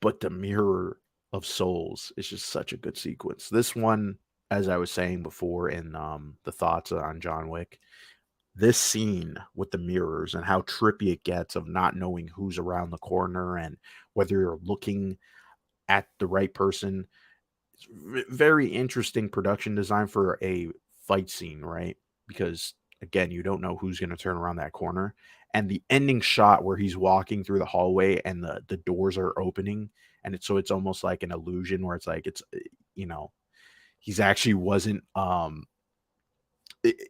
but the mirror of souls is just such a good sequence. This one, as I was saying before in the thoughts on John Wick, this scene with the mirrors and how trippy it gets of not knowing who's around the corner and whether you're looking at the right person. It's very interesting production design for a fight scene, right? Because again, you don't know who's going to turn around that corner. And the ending shot where he's walking through the hallway and the doors are opening and it's almost like an illusion where it's like you know, he's actually wasn't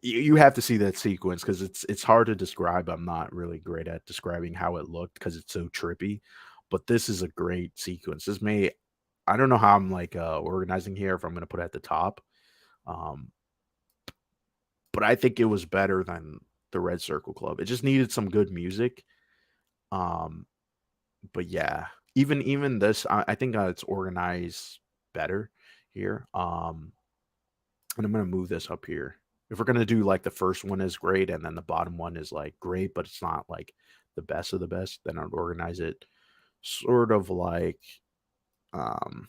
you have to see that sequence because it's hard to describe. I'm not really great at describing how it looked because it's so trippy, but this is a great sequence. This may I don't know how I'm like organizing here if I'm gonna put it at the top, um, but I think it was better than the Red Circle Club. It just needed some good music, um, but yeah, even this, I think it's organized better here. And I'm gonna move this up here. If we're gonna do like the first one is great and then the bottom one is like great, but it's not like the best of the best, then I'd organize it sort of like um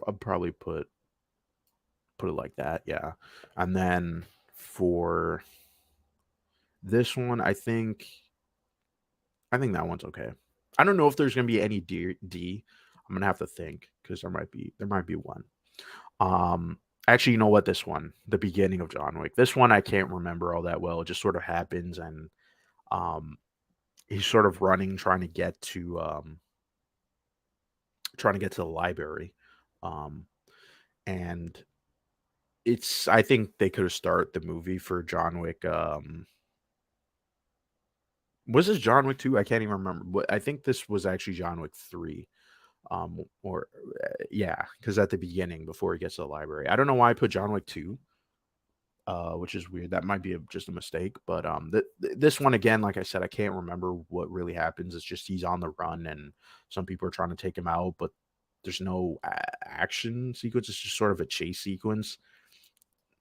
I'd probably put it like that, yeah. And then for this one, I think that one's okay. I don't know if there's gonna be any D. I'm gonna have to think because there might be one. Um, Actually, you know what? This one, the beginning of John Wick. This one I can't remember all that well. It just sort of happens, and um, he's sort of running, trying to get to the library, um, and it's. I think they could have started the movie for John Wick. Was this John Wick 2? I can't even remember. But I think this was actually John Wick 3. Or yeah, because at the beginning before he gets to the library, I don't know why I put John Wick 2, which is weird. That might be just a mistake. But this one again, like I said, I can't remember what really happens. It's just he's on the run, and some people are trying to take him out, but there's no action sequence. It's just sort of a chase sequence.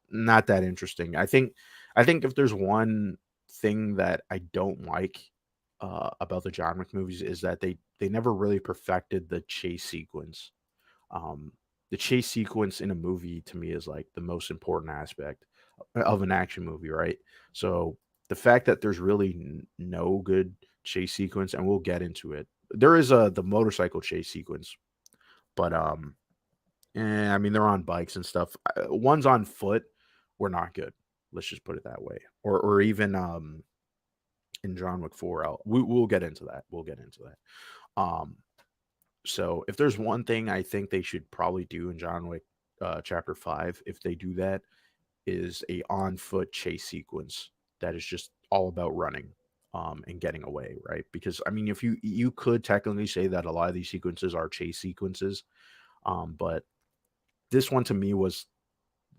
Not that interesting. I think if there's one thing that I don't like about the John Wick movies is that they never really perfected the chase sequence. Um, the chase sequence in a movie to me is like the most important aspect of an action movie, right? So the fact that there's really no good chase sequence, and we'll get into it. There is the motorcycle chase sequence, but I mean they're on bikes and stuff. Ones on foot were not good. Let's just put it that way. Or even in John Wick 4, we'll get into that. We'll get into that. So if there's one thing I think they should probably do in John Wick Chapter 5, if they do that, is a on foot chase sequence that is just all about running and getting away, right? Because I mean, if you could technically say that a lot of these sequences are chase sequences, but this one to me was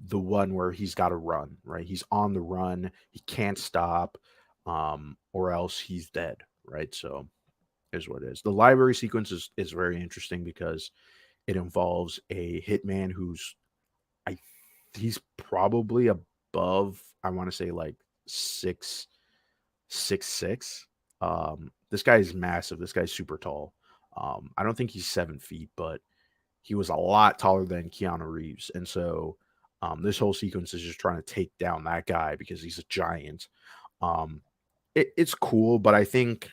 the one where he's got to run, right? He's on the run, he can't stop, or else he's dead, right? So is what it is. The library sequence is very interesting because it involves a hitman who's I he's probably above, I want to say like 6'6". This guy is massive. This guy's super tall. I don't think he's 7 feet, but he was a lot taller than Keanu Reeves. And so this whole sequence is just trying to take down that guy because he's a giant. Um, it's cool, but I think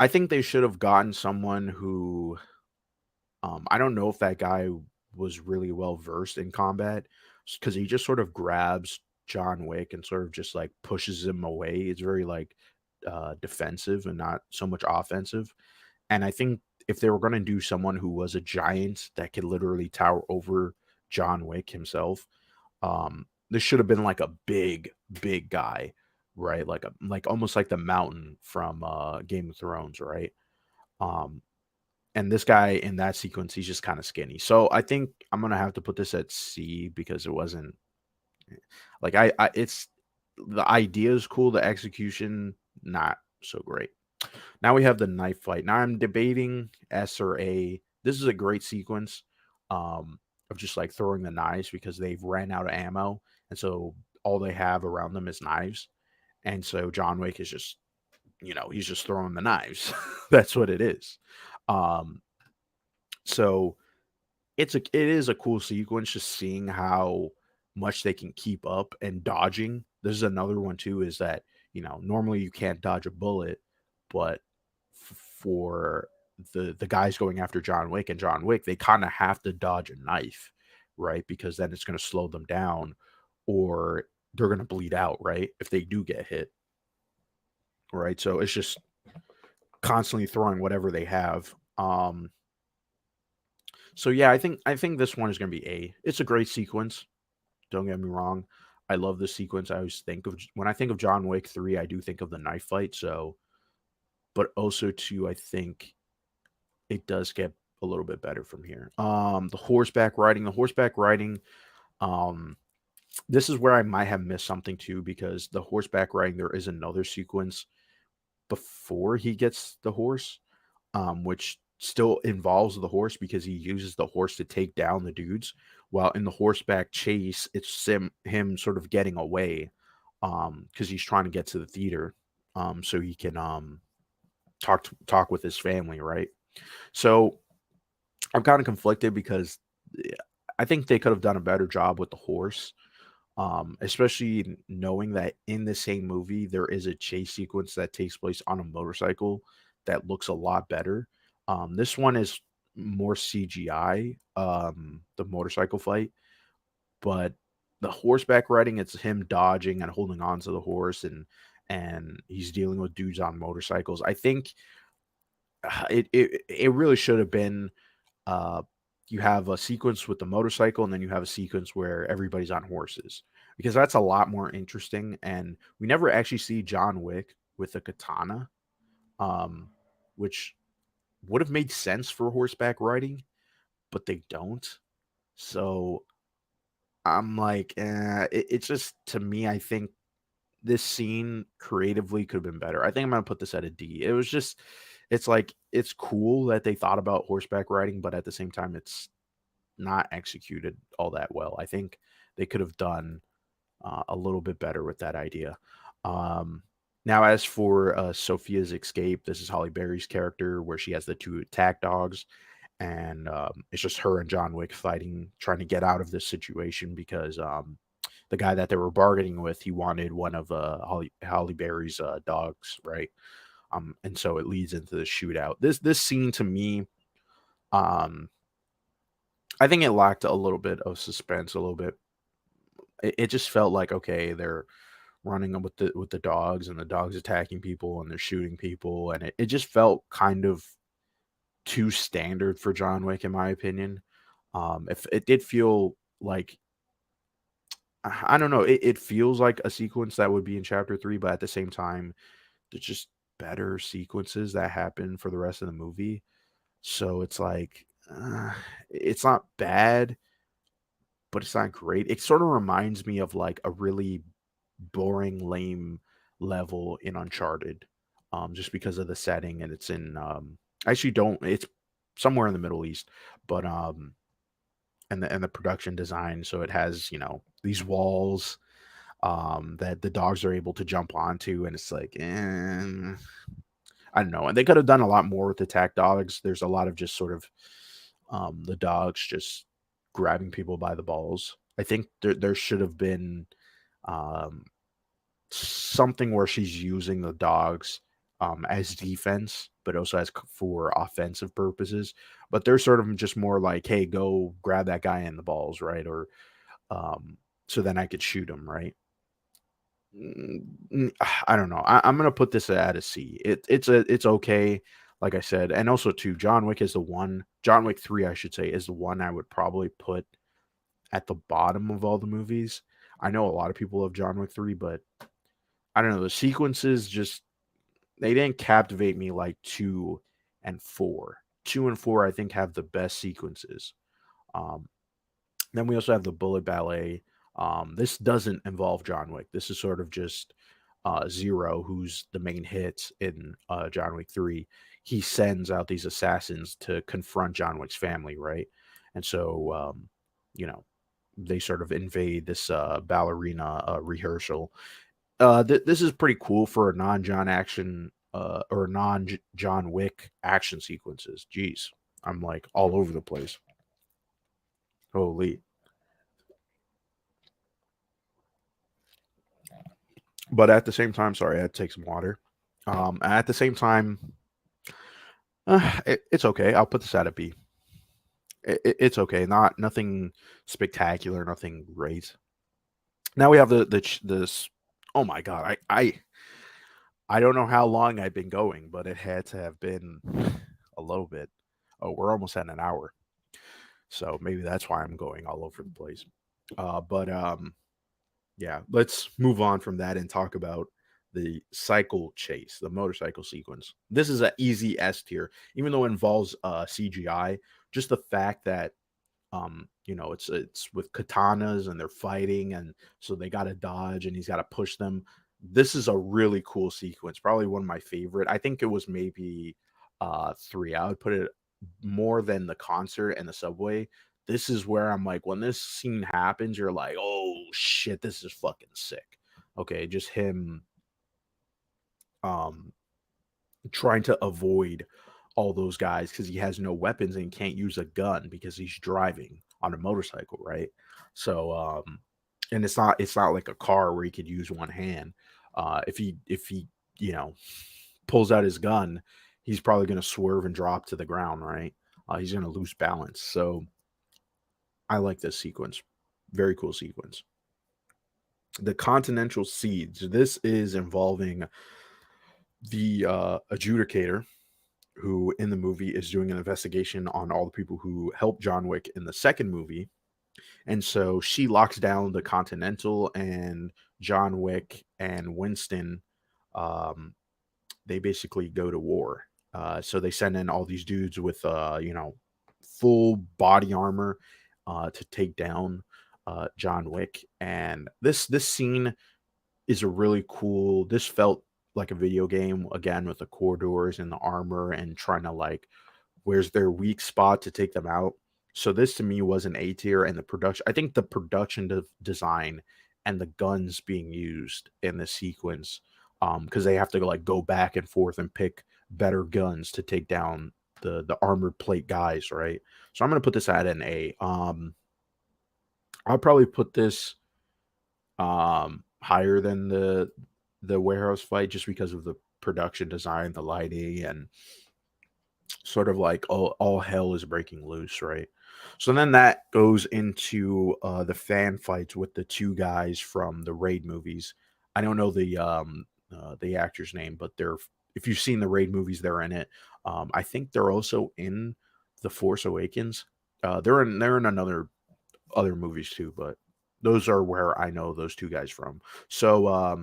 they should have gotten someone who I don't know if that guy was really well versed in combat because he just sort of grabs John Wick and sort of just like pushes him away. It's very like defensive and not so much offensive. And I think if they were going to do someone who was a giant that could literally tower over John Wick himself, this should have been like a big guy, right? Like almost like the mountain from Game of Thrones, right? Um, and this guy in that sequence, he's just kind of skinny. So I think I'm gonna have to put this at C because it wasn't like I it's the idea is cool, the execution not so great. Now we have the knife fight. Now I'm debating S or A. This is a great sequence of just like throwing the knives because they've ran out of ammo, and so all they have around them is knives. And so John Wick is just, he's just throwing the knives. That's what it is. Um, so it is a cool sequence just seeing how much they can keep up and dodging. This is another one too, is that, normally you can't dodge a bullet, but for the guys going after John Wick and John Wick, they kind of have to dodge a knife, right? Because then it's going to slow them down or they're going to bleed out, right? If they do get hit, right? So it's just constantly throwing whatever they have. So yeah, I think this one is going to be A. It's a great sequence. Don't get me wrong. I love this sequence. I always think of when I think of John Wick 3, I do think of the knife fight. So, but also too, I think it does get a little bit better from here. The horseback riding, um, this is where I might have missed something too, because the horseback riding, there is another sequence before he gets the horse, which still involves the horse because he uses the horse to take down the dudes. While in the horseback chase, it's him sort of getting away, because he's trying to get to the theater, so he can talk with his family, right? So I'm kind of conflicted because I think they could have done a better job with the horse, especially knowing that in the same movie there is a chase sequence that takes place on a motorcycle that looks a lot better. This one is more CGI, the motorcycle fight, but the horseback riding, it's him dodging and holding on to the horse, and he's dealing with dudes on motorcycles. I think it really should have been, uh, you have a sequence with the motorcycle, and then you have a sequence where everybody's on horses, because that's a lot more interesting. And we never actually see John Wick with a katana, um, which would have made sense for horseback riding, but they don't. So I'm like, it's just to me, I think this scene creatively could have been better. I think I'm gonna put this at a D. It was just, it's like it's cool that they thought about horseback riding, but at the same time, it's not executed all that well. I think they could have done a little bit better with that idea. Um, Now, as for Sophia's escape, this is Holly Berry's character, where she has the two attack dogs, and it's just her and John Wick fighting, trying to get out of this situation because the guy that they were bargaining with, he wanted one of Holly Berry's dogs, right? And so it leads into the shootout. This scene to me, um, I think it lacked a little bit of suspense, a little bit. It just felt like, okay, they're running with the dogs, and the dogs attacking people, and they're shooting people, and it just felt kind of too standard for John Wick, in my opinion. If it did feel like, I don't know, it feels like a sequence that would be in chapter 3, but at the same time, there's just better sequences that happen for the rest of the movie. So it's like, it's not bad, but it's not great. It sort of reminds me of like a really boring, lame level in Uncharted, just because of the setting, and it's in, I actually don't, it's somewhere in the Middle East, but and the production design, so it has, these walls that the dogs are able to jump onto, and it's like, I don't know. And they could have done a lot more with attack dogs. There's a lot of just sort of the dogs just grabbing people by the balls. I think there should have been um, something where she's using the dogs as defense, but also as for offensive purposes. But they're sort of just more like, hey, go grab that guy in the balls, right? Or so then I could shoot him, right? I don't know. I'm gonna put this at a C. It's okay, like I said, and also too, John Wick is the one. John Wick 3, I should say, is the one I would probably put at the bottom of all the movies. I know a lot of people love John Wick 3, but I don't know. The sequences just they didn't captivate me like 2 and 4. 2 and 4, I think, have the best sequences. Um, Then we also have the Bullet Ballet. This doesn't involve John Wick. This is sort of just Zero, who's the main hit in John Wick 3. He sends out these assassins to confront John Wick's family, right? And so, you know, they sort of invade this ballerina rehearsal. This is pretty cool for a non-John action or non-John Wick action sequences. Jeez, I'm like all over the place. Holy. But at the same time, sorry, I had to take some water. At the same time, it's okay. I'll put this at a B. It's okay. Not nothing spectacular, nothing great. Now we have this. Oh my god, I don't know how long I've been going, but it had to have been a little bit. Oh, we're almost at an hour, so maybe that's why I'm going all over the place. But Yeah, let's move on from that and talk about the cycle chase, the motorcycle sequence. This is an easy S tier, even though it involves CGI. Just the fact that it's with katanas and they're fighting, and so they got to dodge, and he's got to push them. This is a really cool sequence, probably one of my favorite. I think it was maybe 3. I would put it more than the concert and the subway. This is where I'm like, when this scene happens, you're like, oh shit, this is fucking sick. Okay, just him um trying to avoid all those guys because he has no weapons and he can't use a gun because he's driving on a motorcycle, right? So and it's not like a car where he could use one hand. If he you know pulls out his gun, he's probably going to swerve and drop to the ground, right? He's going to lose balance. So I like this sequence. Very cool sequence. The Continental Siege. This is involving the adjudicator who in the movie is doing an investigation on all the people who helped John Wick in the second movie. And so she locks down the Continental, and John Wick and Winston, um, they basically go to war. So they send in all these dudes with, full body armor to take down John Wick. And this scene is a really cool. This felt like a video game again with the corridors and the armor and trying to like where's their weak spot to take them out. So this to me was an A tier, and the production. I think the production design and the guns being used in the sequence, because they have to like go back and forth and pick better guns to take down the armored plate guys, right? So I'm gonna put this at an A. I'll probably put this higher than the warehouse fight just because of the production design, the lighting, and sort of like all hell is breaking loose, right? So then that goes into the fan fights with the two guys from the Raid movies. I don't know the actor's name, but they're if you've seen the Raid movies, they're in it. I think they're also in the Force Awakens. They're in another other movies too, but those are where I know those two guys from. So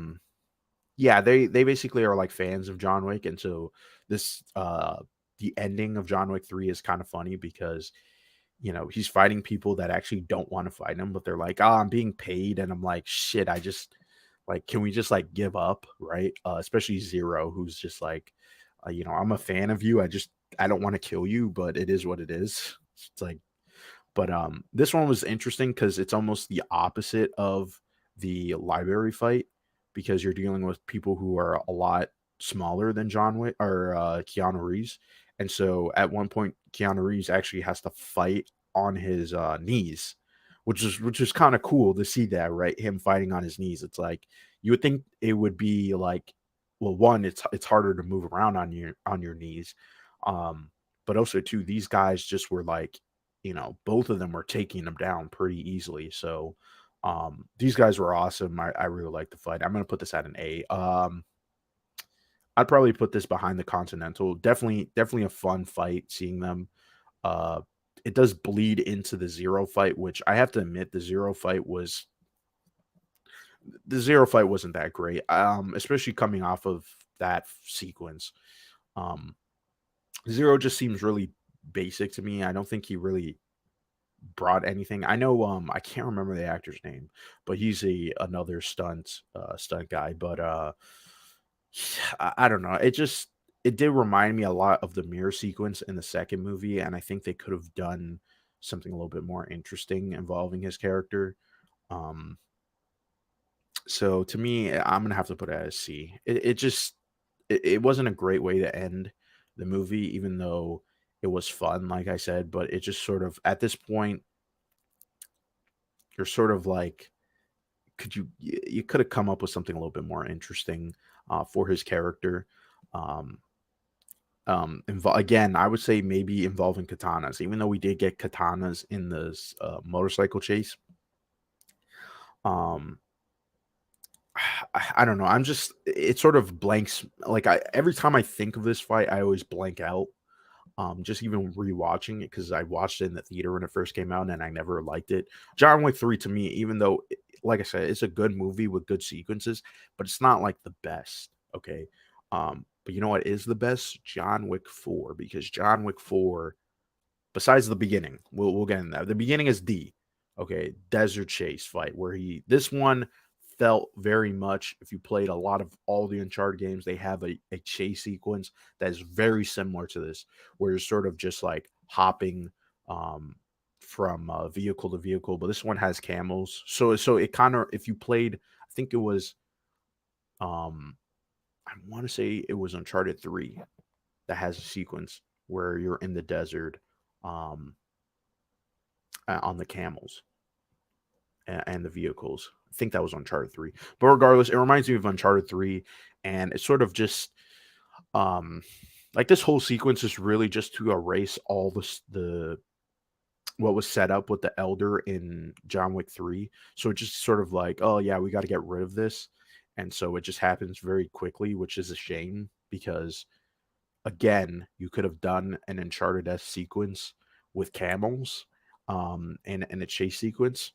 yeah, they basically are like fans of John Wick, and so this the ending of John Wick 3 is kind of funny because he's fighting people that actually don't want to fight him, but they're like, "Oh, I'm being paid," and I'm like, "Shit, I just like, can we just like give up, right?" Especially Zero, who's just like, I'm a fan of you. I don't want to kill you, but it is what it is. It's like but this one was interesting because it's almost the opposite of the library fight because you're dealing with people who are a lot smaller than John Wick or Keanu Reeves, and so at one point Keanu Reeves actually has to fight on his knees, which is kind of cool to see that, right? Him fighting on his knees. It's like you would think it would be like, well, one, it's harder to move around on your knees, but also too, these guys just were like both of them were taking him down pretty easily. So, These guys were awesome. I really like the fight. I'm gonna put this at an A. I'd probably put this behind the Continental. Definitely a fun fight seeing them. Uh, it does bleed into the Zero fight, which I have to admit the Zero fight wasn't that great. Especially coming off of that sequence. Um, Zero just seems really basic to me. I don't think he really brought anything. I know I can't remember the actor's name, but he's a another stunt guy, but I don't know. It did remind me a lot of the mirror sequence in the second movie, and I think they could have done something a little bit more interesting involving his character. Um so to me, I'm gonna have to put it as C. It wasn't a great way to end the movie, even though it was fun, like I said, but it just sort of at this point, you're sort of like, you could have come up with something a little bit more interesting for his character. Um, again, I would say maybe involving katanas, even though we did get katanas in this motorcycle chase. Um, I don't know. It sort of blanks. Like every time I think of this fight, I always blank out. Just even rewatching it because I watched it in the theater when it first came out and I never liked it. John Wick 3 to me, even though, like I said, it's a good movie with good sequences, but it's not like the best. Okay. But you know what is the best? John Wick 4, because John Wick 4, besides the beginning, we'll get in that. The beginning is D. Okay, desert chase fight where this one felt very much, if you played a lot of all the Uncharted games, they have a chase sequence that is very similar to this, where you're sort of just like hopping from vehicle to vehicle, but this one has camels. So it kind of, if you played, I think it was um I want to say it was Uncharted 3 that has a sequence where you're in the desert um on the camels and the vehicles. I think that was Uncharted 3. But regardless, it reminds me of Uncharted 3, and it's sort of just um like this whole sequence is really just to erase all the what was set up with the elder in John Wick 3. So it just sort of like, oh yeah, we got to get rid of this. And so it just happens very quickly, which is a shame because again, you could have done an Uncharted S sequence with camels and a chase sequence,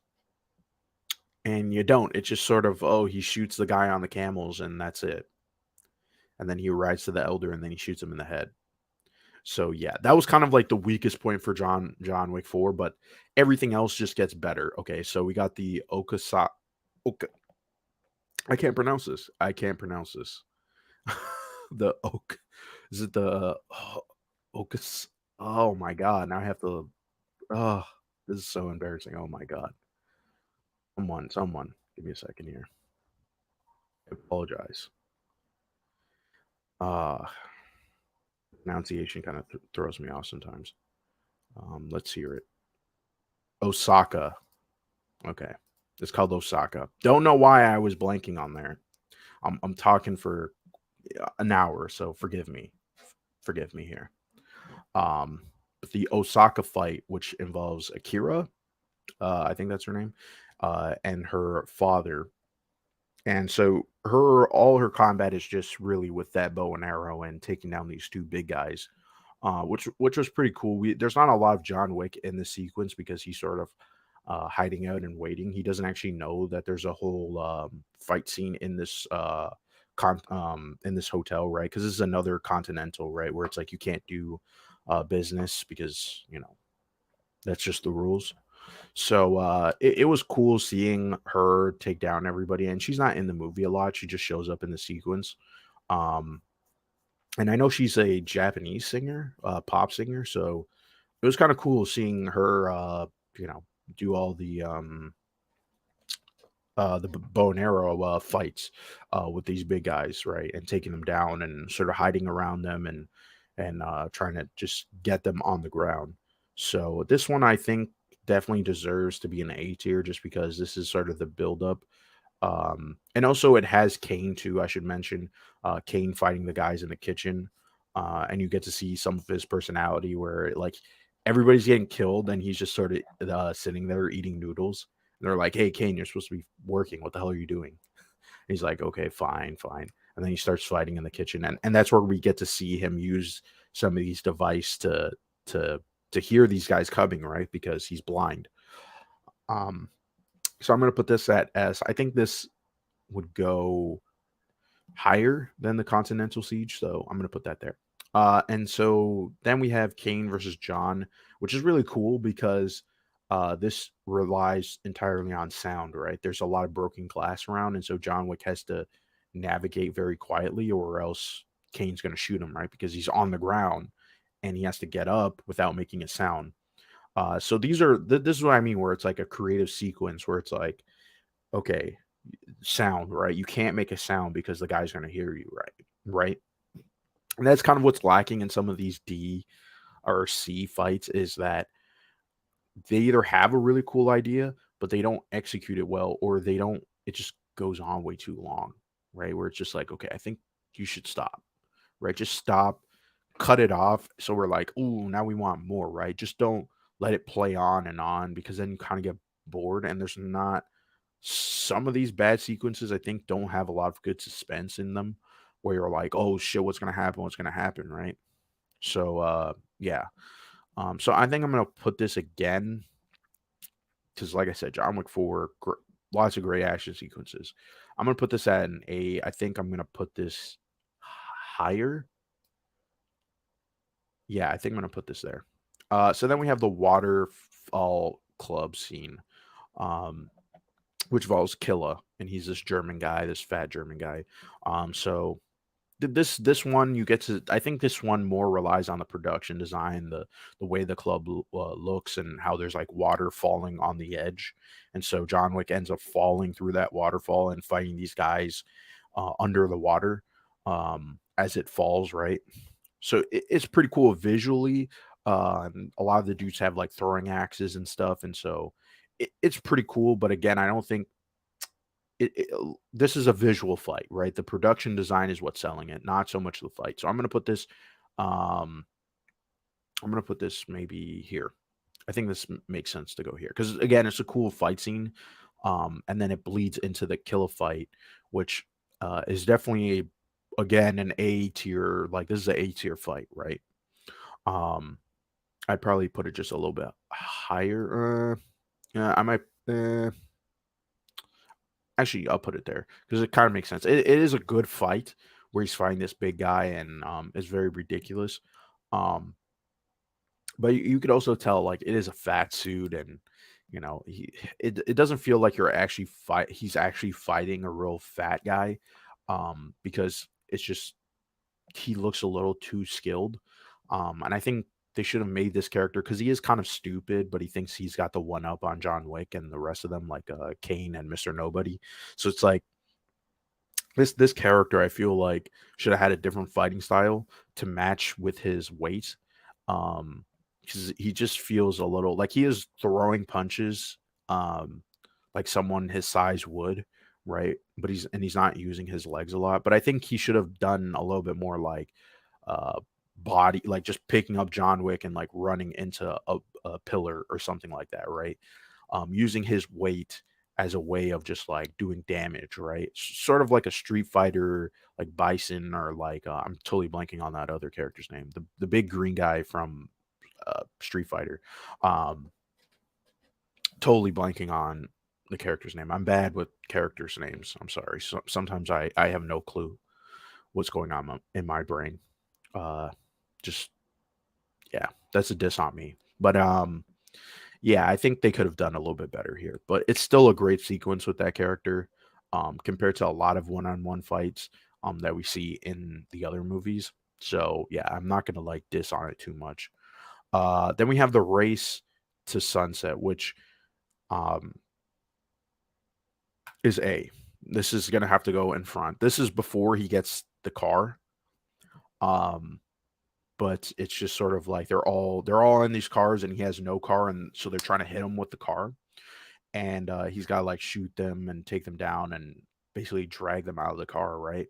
and you don't. It's just sort of, oh, he shoots the guy on the camels and that's it. And then he rides to the elder and then he shoots him in the head. So yeah, that was kind of like the weakest point for John Wick 4, but everything else just gets better. Okay, so we got the Oka, I can't pronounce this. I can't pronounce this. The Oak, is it the Okas? Oh my god, now I have to, oh, this is so embarrassing. Oh my god. Someone, give me a second here. I apologize. Uh Pronunciation kind of throws me off sometimes. Let's hear it. Osaka. Okay. It's called Osaka. Don't know why I was blanking on there. I'm talking for an hour, so forgive me. Forgive me here. But the Osaka fight, which involves Akira, I think that's her name, and her father. And so all her combat is just really with that bow and arrow and taking down these two big guys, which was pretty cool. There's not a lot of John Wick in this sequence because he's sort of hiding out and waiting. He doesn't actually know that there's a whole fight scene in this in this hotel, right? Because this is another Continental, right, where it's like you can't do business because that's just the rules. So it was cool seeing her take down everybody, and she's not in the movie a lot. She just shows up in the sequence. Um, and I know she's a Japanese singer, pop singer, so it was kind of cool seeing her, you know, do all the bow and arrow fights with these big guys, right, and taking them down and sort of hiding around them and trying to just get them on the ground. So this one, I think, definitely deserves to be an A tier just because this is sort of the buildup. And also it has Kane too. I should mention Kane fighting the guys in the kitchen, and you get to see some of his personality where like everybody's getting killed and he's just sort of sitting there eating noodles, they're like, "Hey, Kane, you're supposed to be working. What the hell are you doing?" He's like, "Okay, fine, fine." And then he starts fighting in the kitchen, and that's where we get to see him use some of these device to to hear these guys coming, right? Because he's blind. Um, so I'm gonna put this at S. I think this would go higher than the Continental Siege, so I'm gonna put that there. And so then we have Kane versus John, which is really cool because this relies entirely on sound, right? There's a lot of broken glass around, and so John Wick has to navigate very quietly, or else Kane's gonna shoot him, right? Because he's on the ground and he has to get up without making a sound. So these are this is what I mean, where it's like a creative sequence where it's like, okay, sound, right? You can't make a sound because the guy's going to hear you, right? Right. And that's kind of what's lacking in some of these D or C fights is that they either have a really cool idea, but they don't execute it well, or they don't, it just goes on way too long, right? Where it's just like, okay, I think you should stop, right? Just stop, cut it off. So we're like, ooh, now we want more, right? Just don't let it play on because then you kind of get bored and there's not some of these bad sequences I think don't have a lot of good suspense in them where you're like, "Oh shit, what's gonna happen? What's gonna happen?" Right? So yeah. So I think I'm gonna put this again because like I said, John Wick 4, lots of great action sequences. I'm gonna put this at an A. I think I'm gonna put this higher. Yeah, I think I'm gonna put this there. So then we have the waterfall club scene. Um, which involves Killa, and he's this German guy, this fat German guy. So this one you get to. I think this one more relies on the production design, the way the club looks, and how there's like water falling on the edge, and so John Wick ends up falling through that waterfall and fighting these guys under the water as it falls, right? So it's pretty cool visually. And a lot of the dudes have like throwing axes and stuff, and so it's pretty cool. But again, I don't think this is a visual fight, right? The production design is what's selling it, not so much the fight. So um, I'm gonna put this maybe here. I think this makes sense to go here because again, it's a cool fight scene, and then it bleeds into the kill fight, which is definitely again an A tier. Like this is an A tier fight, right? Um, I'd probably put it just a little bit higher. Yeah, I might. Uh, Actually, I'll put it there because it kind of makes sense. It is a good fight where he's fighting this big guy and it's very ridiculous. Um, but you could also tell like it is a fat suit and it doesn't feel like you're actually he's actually fighting a real fat guy because it's just he looks a little too skilled. And I think they should have made this character because he is kind of stupid, but he thinks he's got the one up on John Wick and the rest of them, like Kane and Mr. Nobody. So it's like this character I feel like should have had a different fighting style to match with his weight. Because he just feels a little like he is throwing punches, um, like someone his size would, right? But he's not using his legs a lot. But I think he should have done a little bit more like uh body, like just picking up John Wick and like running into a pillar or something like that, right? Using his weight as a way of just like doing damage, right? Sort of like a Street Fighter, like Bison, or like I'm totally blanking on that other character's name, the big green guy from Street Fighter. Um, totally blanking on the character's name. I'm bad with characters' names. I'm sorry. So, sometimes I have no clue what's going on in my brain. Uh, just yeah, that's a diss on me. But yeah, I think they could have done a little bit better here, but it's still a great sequence with that character, compared to a lot of one-on-one fights, that we see in the other movies. So yeah, I'm not gonna like diss on it too much. Then we have the race to sunset, which um is A. This is gonna have to go in front. This is before he gets the car. Um, but it's just sort of like they're all in these cars and he has no car, and so they're trying to hit him with the car. And he's got to like shoot them and take them down and basically drag them out of the car, right?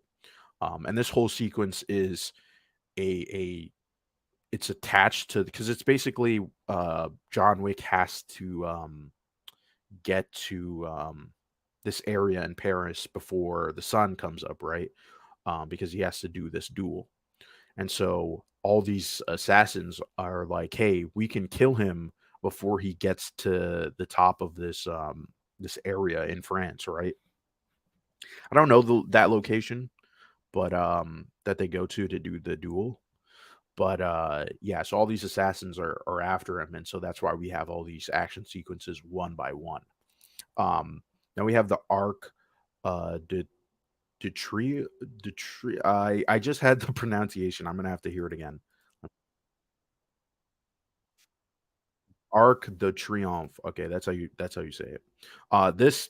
And this whole sequence is a it's attached to because it's basically John Wick has to get to this area in Paris before the sun comes up, right? Because he has to do this duel. And so all these assassins are like, "Hey, we can kill him before he gets to the top of this area in France, right?" I don't know that location, but that they go to do the duel. But yeah, so all these assassins are after him, and so that's why we have all these action sequences one by one. Now we have the arc de tree de tree. I just had the pronunciation. I'm gonna have to hear it again. Arc de Triomphe. Okay, that's how you say it. This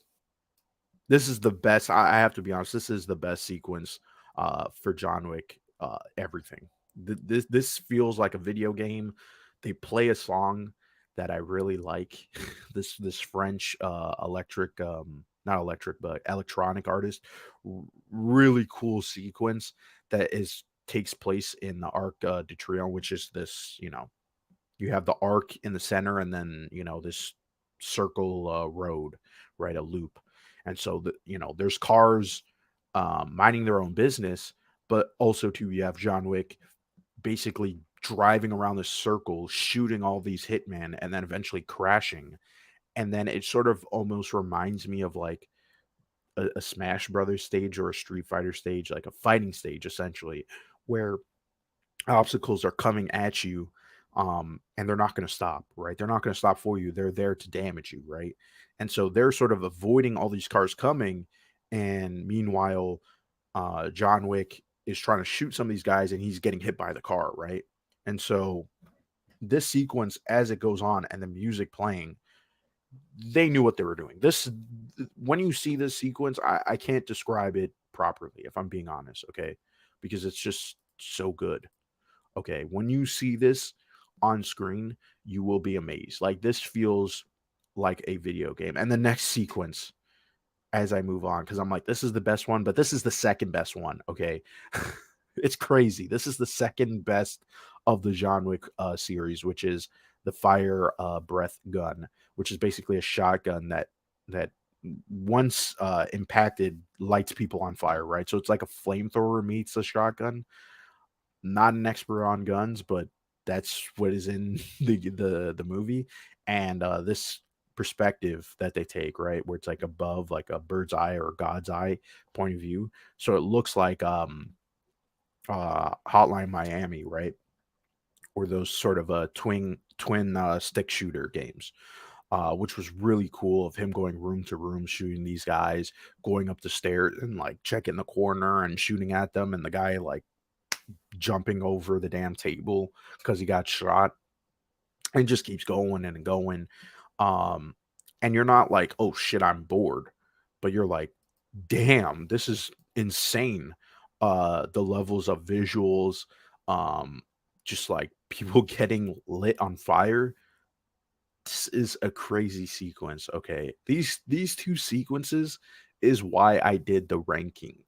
is the best. I have to be honest. This is the best sequence for John Wick. Everything. This feels like a video game. They play a song that I really like. This French electric, not electric, but electronic artist. Really cool sequence that is takes place in the Arc de Triomphe, which is this, you have the arc in the center and then, this circle road, right? A loop. And so there's cars minding their own business, but also too you have John Wick basically driving around the circle, shooting all these hitmen and then eventually crashing. And then it sort of almost reminds me of like a Smash Brothers stage or a Street Fighter stage, like a fighting stage essentially, where obstacles are coming at you, and they're not going to stop, right? They're not going to stop for you. They're there to damage you, right? And so they're sort of avoiding all these cars coming, and meanwhile John Wick is trying to shoot some of these guys and he's getting hit by the car, right? And so this sequence, as it goes on and the music playing, they knew what they were doing. This When you see this sequence, I can't describe it properly, if I'm being honest, okay? Because it's just so good. Okay, when you see this on screen, you will be amazed. Like, this feels like a video game. And the next sequence, as I move on, because I'm like, this is the best one, but this is the second best one. Okay. It's crazy. This is the second best of the John Wick series, which is the fire breath gun, which is basically a shotgun that once impacted lights people on fire, right? So it's like a flamethrower meets a shotgun. Not an expert on guns, but that's what is in the movie. And this perspective that they take, right, where it's like above, like a bird's eye or God's eye point of view. So it looks like Hotline Miami, right? Or those sort of twin stick shooter games. Which was really cool of him going room to room shooting these guys, going up the stairs and like checking the corner and shooting at them, and the guy like jumping over the damn table because he got shot, and just keeps going and going. Um, and you're not like, oh shit, I'm bored, but you're like, damn, this is insane. The levels of visuals, um, just like people getting lit on fire. This is a crazy sequence. Okay, these two sequences is why I did the ranking,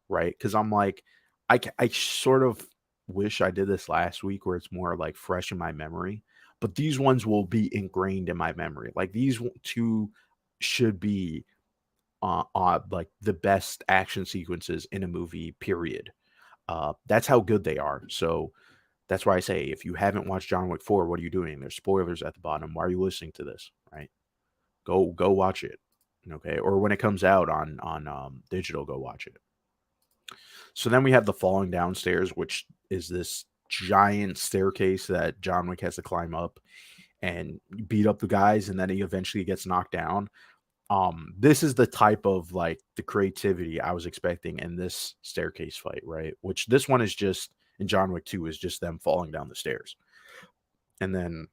right? Because I'm like, I sort of wish I did this last week where it's more like fresh in my memory, but these ones will be ingrained in my memory. Like two should be like the best action sequences in a movie. Period. That's how good they are. So that's why I say, if you haven't watched John Wick 4, what are you doing? There's spoilers at the bottom. Why are you listening to this? Right? Go watch it. Okay. Or when it comes out on digital, go watch it. So then we have the falling downstairs, which is this giant staircase that John Wick has to climb up and beat up the guys, and then he eventually gets knocked down. This is the type of like the creativity I was expecting in this staircase fight, right? Which this one is just in John Wick 2 is just them falling down the stairs. And then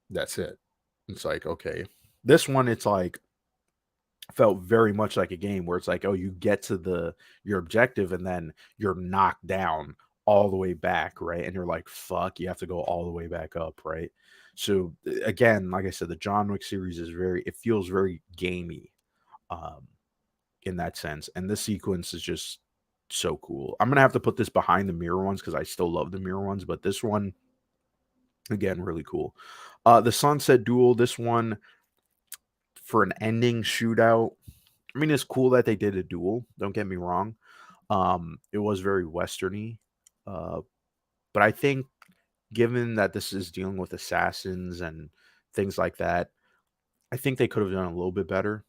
that's it. It's like, okay. This one, it's like felt very much like a game where it's like, oh, you get to your objective and then you're knocked down all the way back, right? And you're like, fuck, you have to go all the way back up, right? So again, like I said, the John Wick series is it feels very gamey, um, in that sense. And this sequence is just so cool. I'm gonna have to put this behind the mirror ones because I still love the mirror ones, but this one, again, really cool. The Sunset Duel, this one, for an ending shootout, I mean, it's cool that they did a duel. Don't get me wrong. It was very westerny, uh, but I think given that this is dealing with assassins and things like that, I think they could have done a little bit better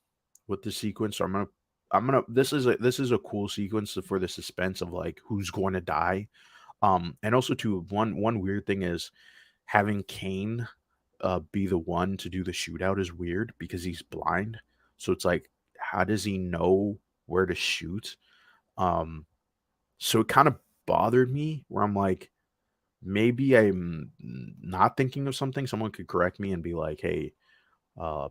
with the sequence. So I'm gonna. This is a cool sequence for the suspense of like who's going to die. And also too, one weird thing is having Kane be the one to do the shootout is weird because he's blind. So it's like, how does he know where to shoot? Um, so it kind of bothered me where I'm like, maybe I'm not thinking of something. Someone could correct me and be like, hey, uh,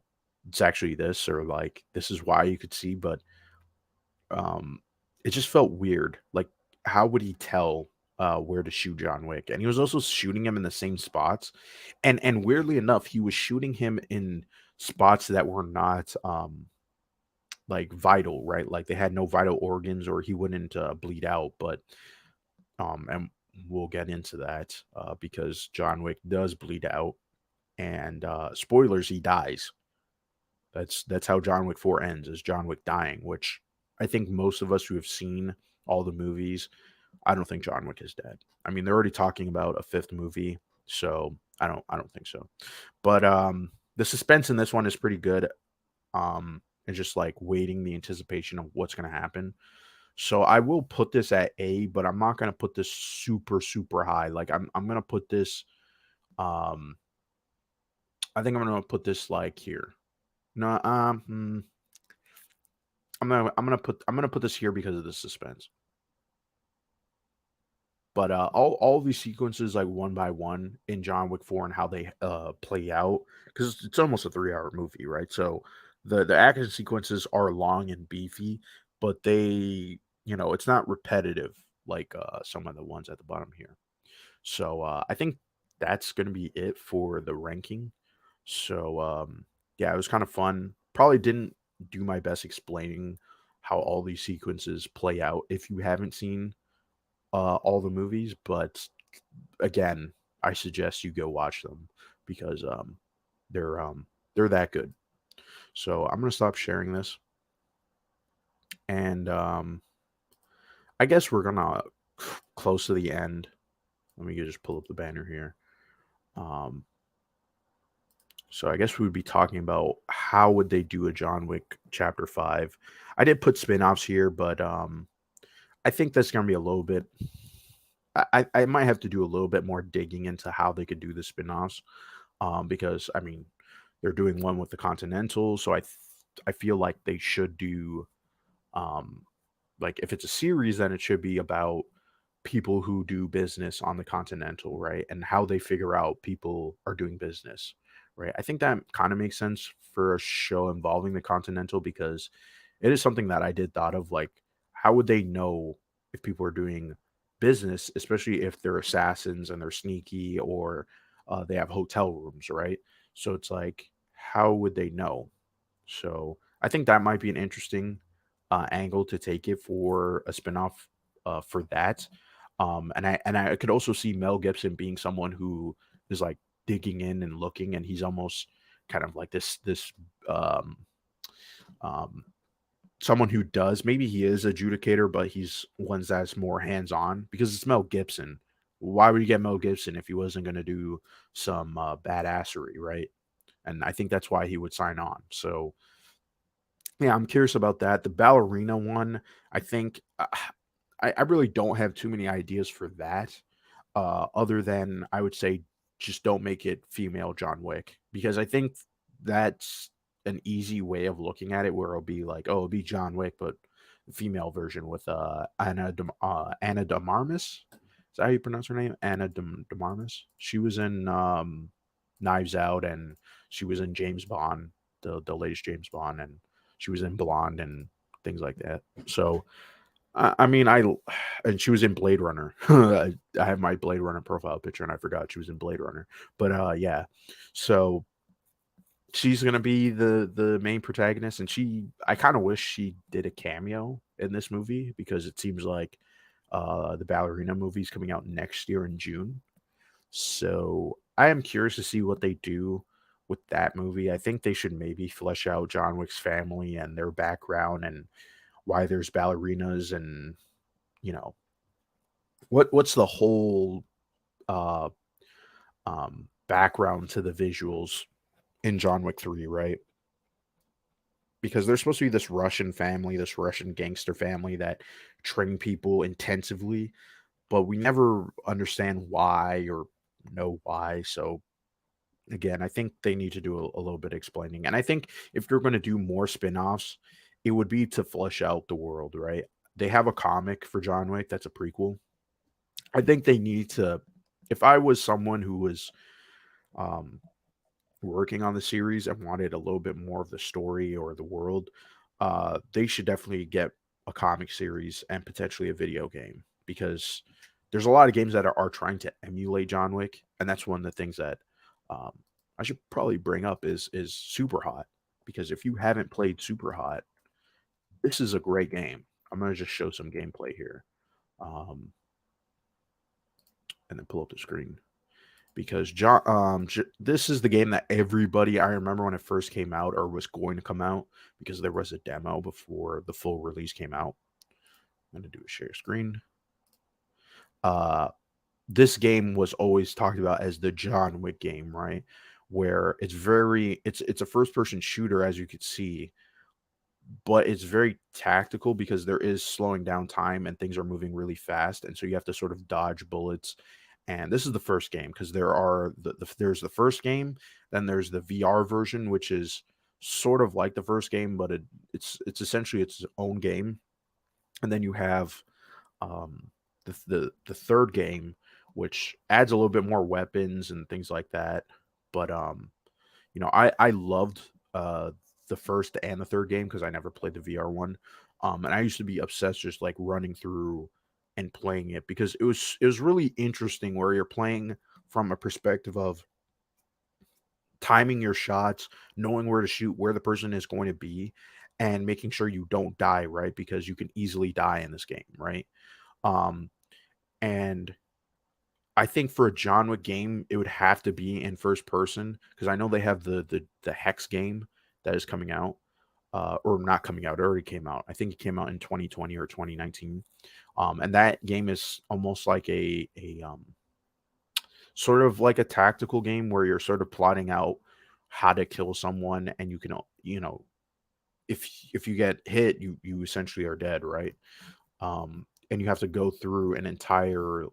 it's actually this, or like, this is why you could see, but um, it just felt weird. Like, how would he tell where to shoot John Wick? And he was also shooting him in the same spots, and weirdly enough, he was shooting him in spots that were not like vital, right? Like they had no vital organs, or he wouldn't bleed out. But and we'll get into that because John Wick does bleed out, and spoilers, he dies. That's how John Wick 4 ends, is John Wick dying, which I think most of us who have seen all the movies, I don't think John Wick is dead. I mean, they're already talking about a fifth movie, so I don't think so. But the suspense in this one is pretty good. And just like waiting the anticipation of what's going to happen. So I will put this at A, but I'm not going to put this super super high. Like I'm going to put this um I think I'm going to put this like here. No, I'm gonna put this here because of the suspense. But all these sequences like one by one in John Wick 4 and how they play out, because it's almost a 3 hour movie, right? So the action sequences are long and beefy, but they, it's not repetitive like some of the ones at the bottom here. So I think that's gonna be it for the ranking. So yeah, it was kind of fun. Probably didn't do my best explaining how all these sequences play out if you haven't seen all the movies, but again, I suggest you go watch them because they're um they're that good. So I'm gonna stop sharing this, and I guess we're gonna close to the end. Let me just pull up the banner here. Um, so I guess we would be talking about how would they do a John Wick Chapter 5. I did put spin-offs here, but I think that's gonna be a little bit. I might have to do a little bit more digging into how they could do the spin-offs. Because I mean, they're doing one with the Continental, so I feel like they should do um like if it's a series, then it should be about people who do business on the Continental, right? And how they figure out people are doing business, right? I think that kind of makes sense for a show involving the Continental because it is something that I did thought of like how would they know if people are doing business, especially if they're assassins and they're sneaky or they have hotel rooms, right? So it's like how would they know? So I think that might be an interesting angle to take it for a spinoff for that. And I could also see Mel Gibson being someone who is like digging in and looking, and he's almost kind of like this um, um, someone who does maybe he is adjudicator, but he's ones that's more hands on because it's Mel Gibson. Why would you get Mel Gibson if he wasn't going to do some badassery, right? And I think that's why he would sign on. So yeah, I'm curious about that. The ballerina one, I think I really don't have too many ideas for that. Other than I would say just don't make it female John Wick because I think that's an easy way of looking at it where it'll be like, oh, it'll be John Wick, but the female version with Anna Demarmus. Is that how you pronounce her name? Anna Demarmus. She was in Knives Out and she was in James Bond, the latest James Bond, and she was in Blonde and things like that. So I mean, and she was in Blade Runner. I have my Blade Runner profile picture, and I forgot she was in Blade Runner. But yeah, so she's gonna be the main protagonist, and I kind of wish she did a cameo in this movie because it seems like the Ballerina movie is coming out next year in June. So I am curious to see what they do with that movie. I think they should maybe flesh out John Wick's family and their background and why there's ballerinas and, you know, what's the whole uh background to the visuals in John Wick 3, right? Because there's supposed to be this Russian family, this Russian gangster family that train people intensively, but we never understand why or know why. So again, I think they need to do a little bit of explaining. And I think if you're going to do more spin-offs, it would be to flesh out the world, right? They have a comic for John Wick that's a prequel. I think they need to, if I was someone who was um working on the series and wanted a little bit more of the story or the world, they should definitely get a comic series and potentially a video game because there's a lot of games that are trying to emulate John Wick, and that's one of the things that um, I should probably bring up is Super Hot because if you haven't played Super Hot, this is a great game. I'm gonna just show some gameplay here, um, and then pull up the screen. Because this is the game that everybody I remember when it first came out or was going to come out because there was a demo before the full release came out. I'm gonna do a share screen. Uh, this game was always talked about as the John Wick game, right? Where it's a first person shooter as you could see, but it's very tactical because there is slowing down time and things are moving really fast, and so you have to sort of dodge bullets. And this is the first game because there's the first game, then there's the VR version, which is sort of like the first game, but it's essentially its own game. And then you have um, the third game, which adds a little bit more weapons and things like that. But I loved the first and the third game because I never played the VR one. And I used to be obsessed just like running through and playing it because it was really interesting where you're playing from a perspective of timing your shots, knowing where to shoot, where the person is going to be, and making sure you don't die, right? Because you can easily die in this game, right? Um, and I think for a John Wick game, it would have to be in first person because I know they have the Hex game that is coming out, or not coming out. It already came out. I think it came out in 2020 or 2019. And that game is almost like a sort of like a tactical game where you're sort of plotting out how to kill someone, and you can if you get hit, you essentially are dead, right? And you have to go through an entire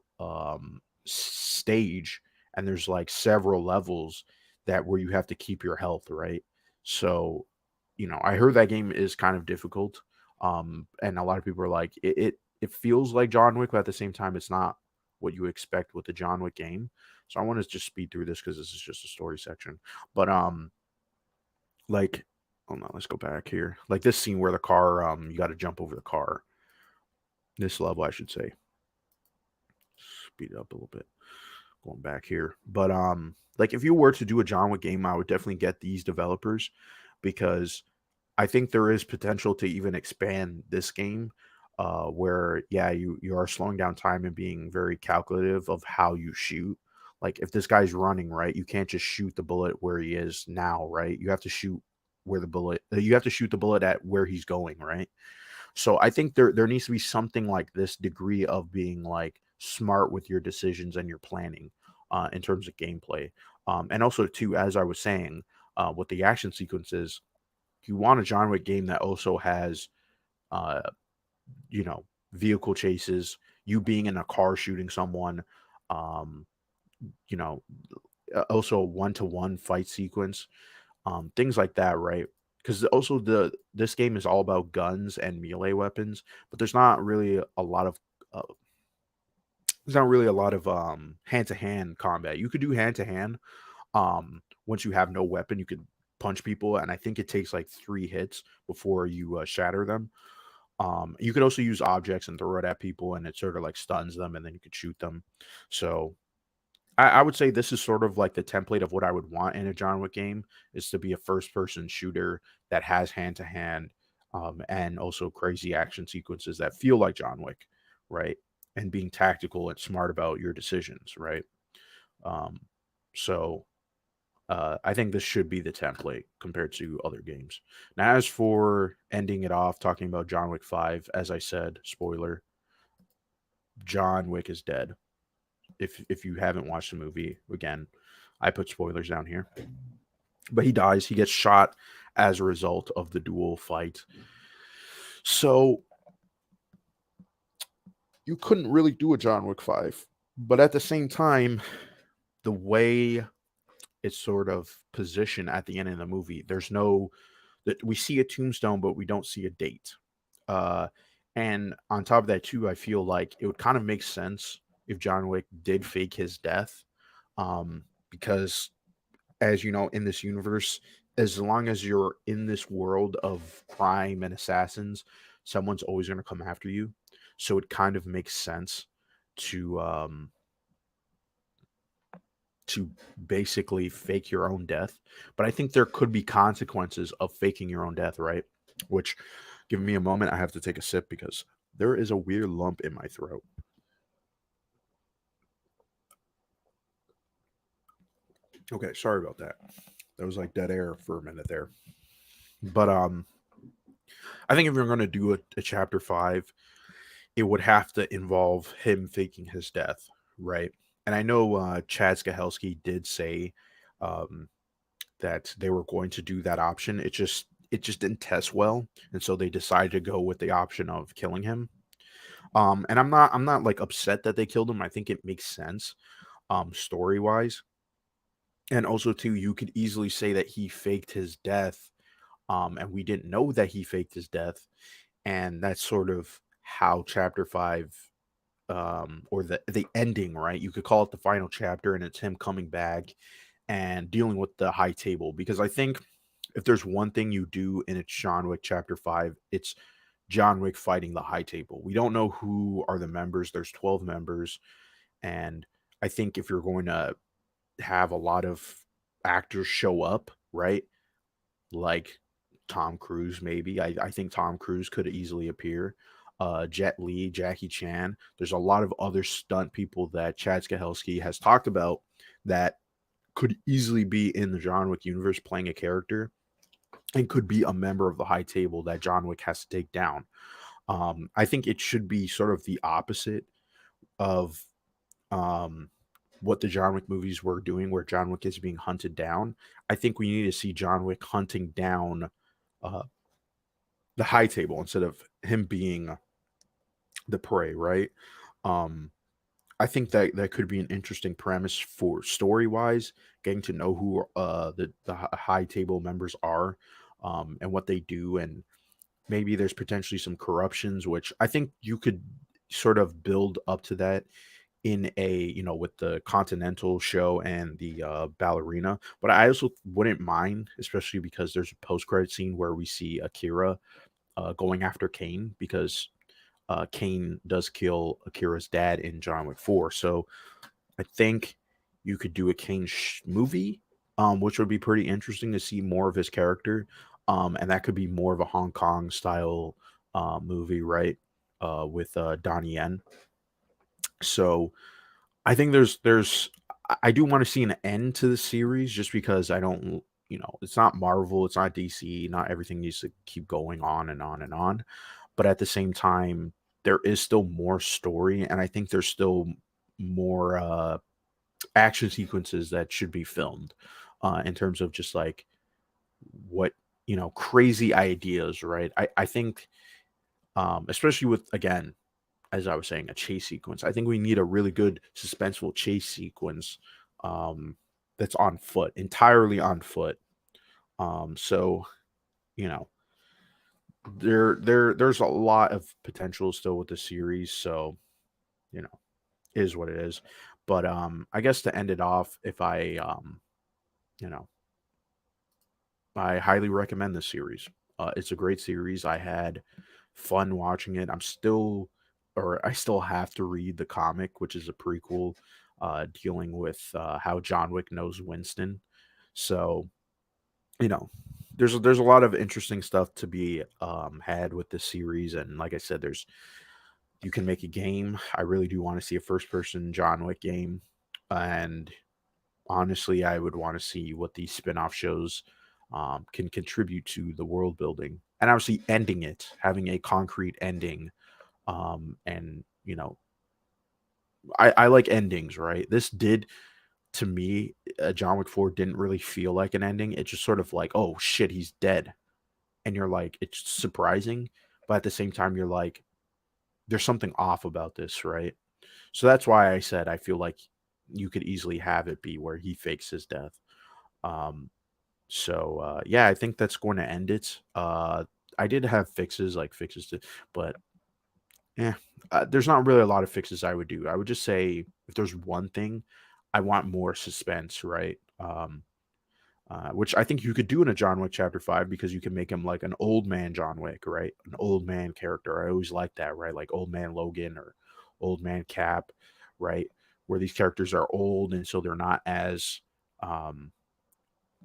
stage, and there's like several levels that where you have to keep your health, right? So, I heard that game is kind of difficult, and a lot of people are like, it feels like John Wick, but at the same time, it's not what you expect with the John Wick game. So I want to just speed through this because this is just a story section, but like, oh no, let's go back here. Like this scene where the car, you got to jump over the car. This level, I should say. Speed it up a little bit. Going back here, but like if you were to do a John Wick game, I would definitely get these developers because I think there is potential to even expand this game, where yeah, you are slowing down time and being very calculative of how you shoot. Like if this guy's running, right, you can't just shoot the bullet where he is now, right? You have to shoot where the bullet. You have to shoot the bullet at where he's going, right? So I think there needs to be something like this degree of being like smart with your decisions and your planning, in terms of gameplay. And also too, as I was saying, with the action sequences, you want a genre game that also has uh, you know, vehicle chases, you being in a car shooting someone, um, you know, also a one-to-one fight sequence, things like that, right? Because also this game is all about guns and melee weapons, but uh, there's not really a lot of hand-to-hand combat. You could do hand-to-hand. Once you have no weapon, you could punch people, and I think it takes like 3 hits before you shatter them. You could also use objects and throw it at people, and it sort of like stuns them, and then you could shoot them. So I would say this is sort of like the template of what I would want in a John Wick game is to be a first person shooter that has hand to hand, and also crazy action sequences that feel like John Wick, right? And being tactical and smart about your decisions, right? Um, so I think this should be the template compared to other games. Now, as for ending it off, talking about John Wick 5, as I said, spoiler, John Wick is dead. If you haven't watched the movie, again, I put spoilers down here. But he dies. He gets shot as a result of the duel fight. So you couldn't really do a John Wick 5. But at the same time, the way it's sort of positioned at the end of the movie, there's no that we see a tombstone, but we don't see a date. Uh, and on top of that, too, I feel like it would kind of make sense if John Wick did fake his death, because as you know, in this universe, as long as you're in this world of crime and assassins, someone's always going to come after you. So it kind of makes sense to to basically fake your own death. But I think there could be consequences of faking your own death, right? Which, give me a moment, I have to take a sip because there is a weird lump in my throat. Okay, sorry about that. That was like dead air for a minute there. But I think if you're going to do a chapter 5, it would have to involve him faking his death, right? And I know Chad Stahelski did say um, that they were going to do that option. It just didn't test well, and so they decided to go with the option of killing him. And I'm not like upset that they killed him. I think it makes sense, story wise, and also too, you could easily say that he faked his death, and we didn't know that he faked his death, and that's sort of how Chapter 5, or the ending, right? You could call it the final chapter, and it's him coming back and dealing with the high table. Because I think if there's one thing you do in a John Wick Chapter 5, it's John Wick fighting the high table. We don't know who are the members. There's 12 members, and I think if you're going to have a lot of actors show up, right? Like Tom Cruise, maybe. I think Tom Cruise could easily appear. Jet Li, Jackie Chan. There's a lot of other stunt people that Chad Stahelski has talked about that could easily be in the John Wick universe playing a character and could be a member of the high table that John Wick has to take down. I think it should be sort of the opposite of um, what the John Wick movies were doing, where John Wick is being hunted down. I think we need to see John Wick hunting down uh, the high table instead of him being the prey, right? Um, I think that that could be an interesting premise for story wise, getting to know who the high table members are, and what they do, and maybe there's potentially some corruptions, which I think you could sort of build up to that in a with the Continental show and the Ballerina. But I also wouldn't mind, especially because there's a post credit scene where we see Akira going after Kane because Kane does kill Akira's dad in John Wick 4. So I think you could do a Kane movie, which would be pretty interesting to see more of his character. And that could be more of a Hong Kong style movie, right? With Donnie Yen. So I think I do want to see an end to the series just because I don't, it's not Marvel, it's not DC, not everything needs to keep going on and on and on. But at the same time, there is still more story, and I think there's still more action sequences that should be filmed in terms of just like what, crazy ideas, right? I think, especially with, again, as I was saying, a chase sequence. I think we need a really good suspenseful chase sequence that's on foot, entirely on foot. So you know, there's a lot of potential still with the series. So you know, is what it is. But I guess to end it off, if you know, I highly recommend this series. It's a great series. I had fun watching it. I still have to read the comic, which is a prequel dealing with how John Wick knows Winston. So, you know, there's a lot of interesting stuff to be had with this series, and like I said, you can make a game. I really do want to see a first person John Wick game, and honestly, I would want to see what these spin-off shows can contribute to the world building, and obviously ending it, having a concrete ending. And I like endings, right? This did to me, John Wick 4 didn't really feel like an ending. It just sort of like, oh shit, he's dead, and you're like, it's surprising, but at the same time, you're like, there's something off about this, right? So that's why I said I feel like you could easily have it be where he fakes his death. Um, yeah, I think that's going to end it. I did have fixes, like fixes to, but yeah, there's not really a lot of fixes I would do. I would just say if there's one thing, I want more suspense, right? Which I think you could do in a John Wick Chapter 5 because you can make him like an old man John Wick, right? An old man character. I always like that, right? Like old man Logan or old man Cap, right? Where these characters are old and so they're not as um,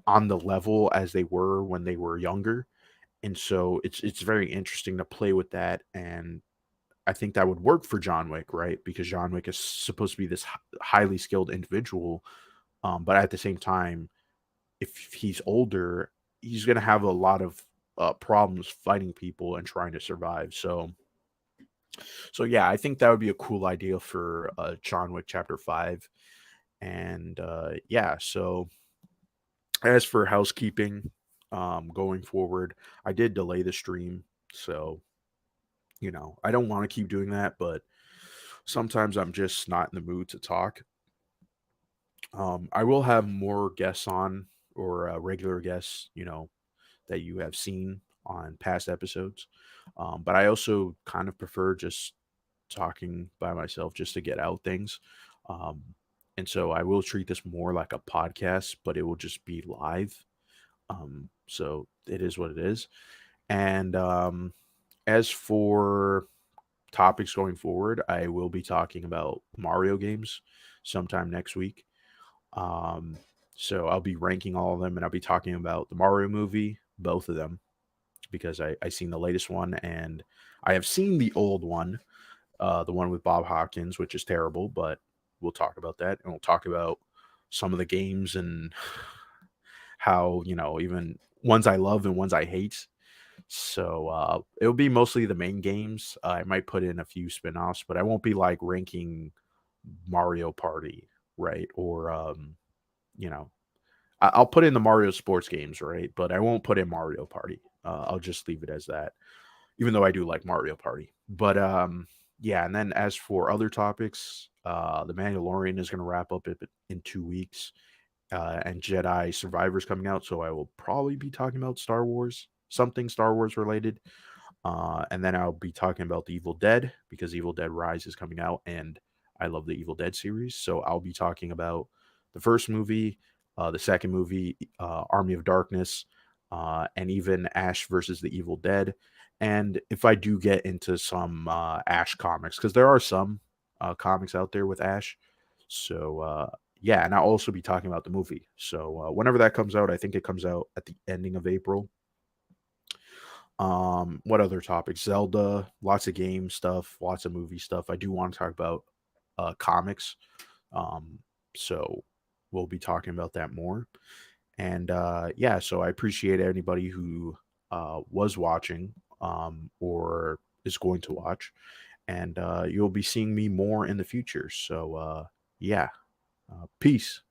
on the level as they were when they were younger. And so it's very interesting to play with that, and I think that would work for John Wick, right? Because John Wick is supposed to be this highly skilled individual, but at the same time, if he's older, he's going to have a lot of problems fighting people and trying to survive. So yeah, I think that would be a cool idea for John Wick Chapter 5. And yeah, so as for housekeeping, going forward, I did delay the stream, so I don't want to keep doing that, but sometimes I'm just not in the mood to talk. I will have more guests on, or regular guests, that you have seen on past episodes. But I also kind of prefer just talking by myself just to get out things. Um, and so I will treat this more like a podcast, but it will just be live. So it is what it is. And as for topics going forward, I will be talking about Mario games sometime next week. Um, so I'll be ranking all of them, and I'll be talking about the Mario movie, both of them, because I seen the latest one, and I have seen the old one, the one with Bob Hopkins, which is terrible, but we'll talk about that, and we'll talk about some of the games and how even ones I love and ones I hate. So it'll be mostly the main games. I might put in a few spin-offs, but I won't be like ranking Mario Party, right? Or you know, I'll put in the Mario sports games, right? But I won't put in Mario Party. I'll just leave it as that, even though I do like Mario Party. But yeah, and then as for other topics, the Mandalorian is going to wrap up in 2 weeks, and Jedi Survivor's coming out, so I will probably be talking about Star Wars, something Star Wars related. And then I'll be talking about the Evil Dead because Evil Dead Rise is coming out, and I love the Evil Dead series. So I'll be talking about the first movie, the second movie, Army of Darkness, and even Ash versus the Evil Dead. And if I do get into some Ash comics, because there are some comics out there with Ash. So yeah, and I'll also be talking about the movie. So whenever that comes out, I think it comes out at the ending of April. What other topics? Zelda, lots of game stuff, lots of movie stuff. I do want to talk about comics. Um, so we'll be talking about that more. And yeah, so I appreciate anybody who was watching or is going to watch. And you'll be seeing me more in the future. So yeah, peace.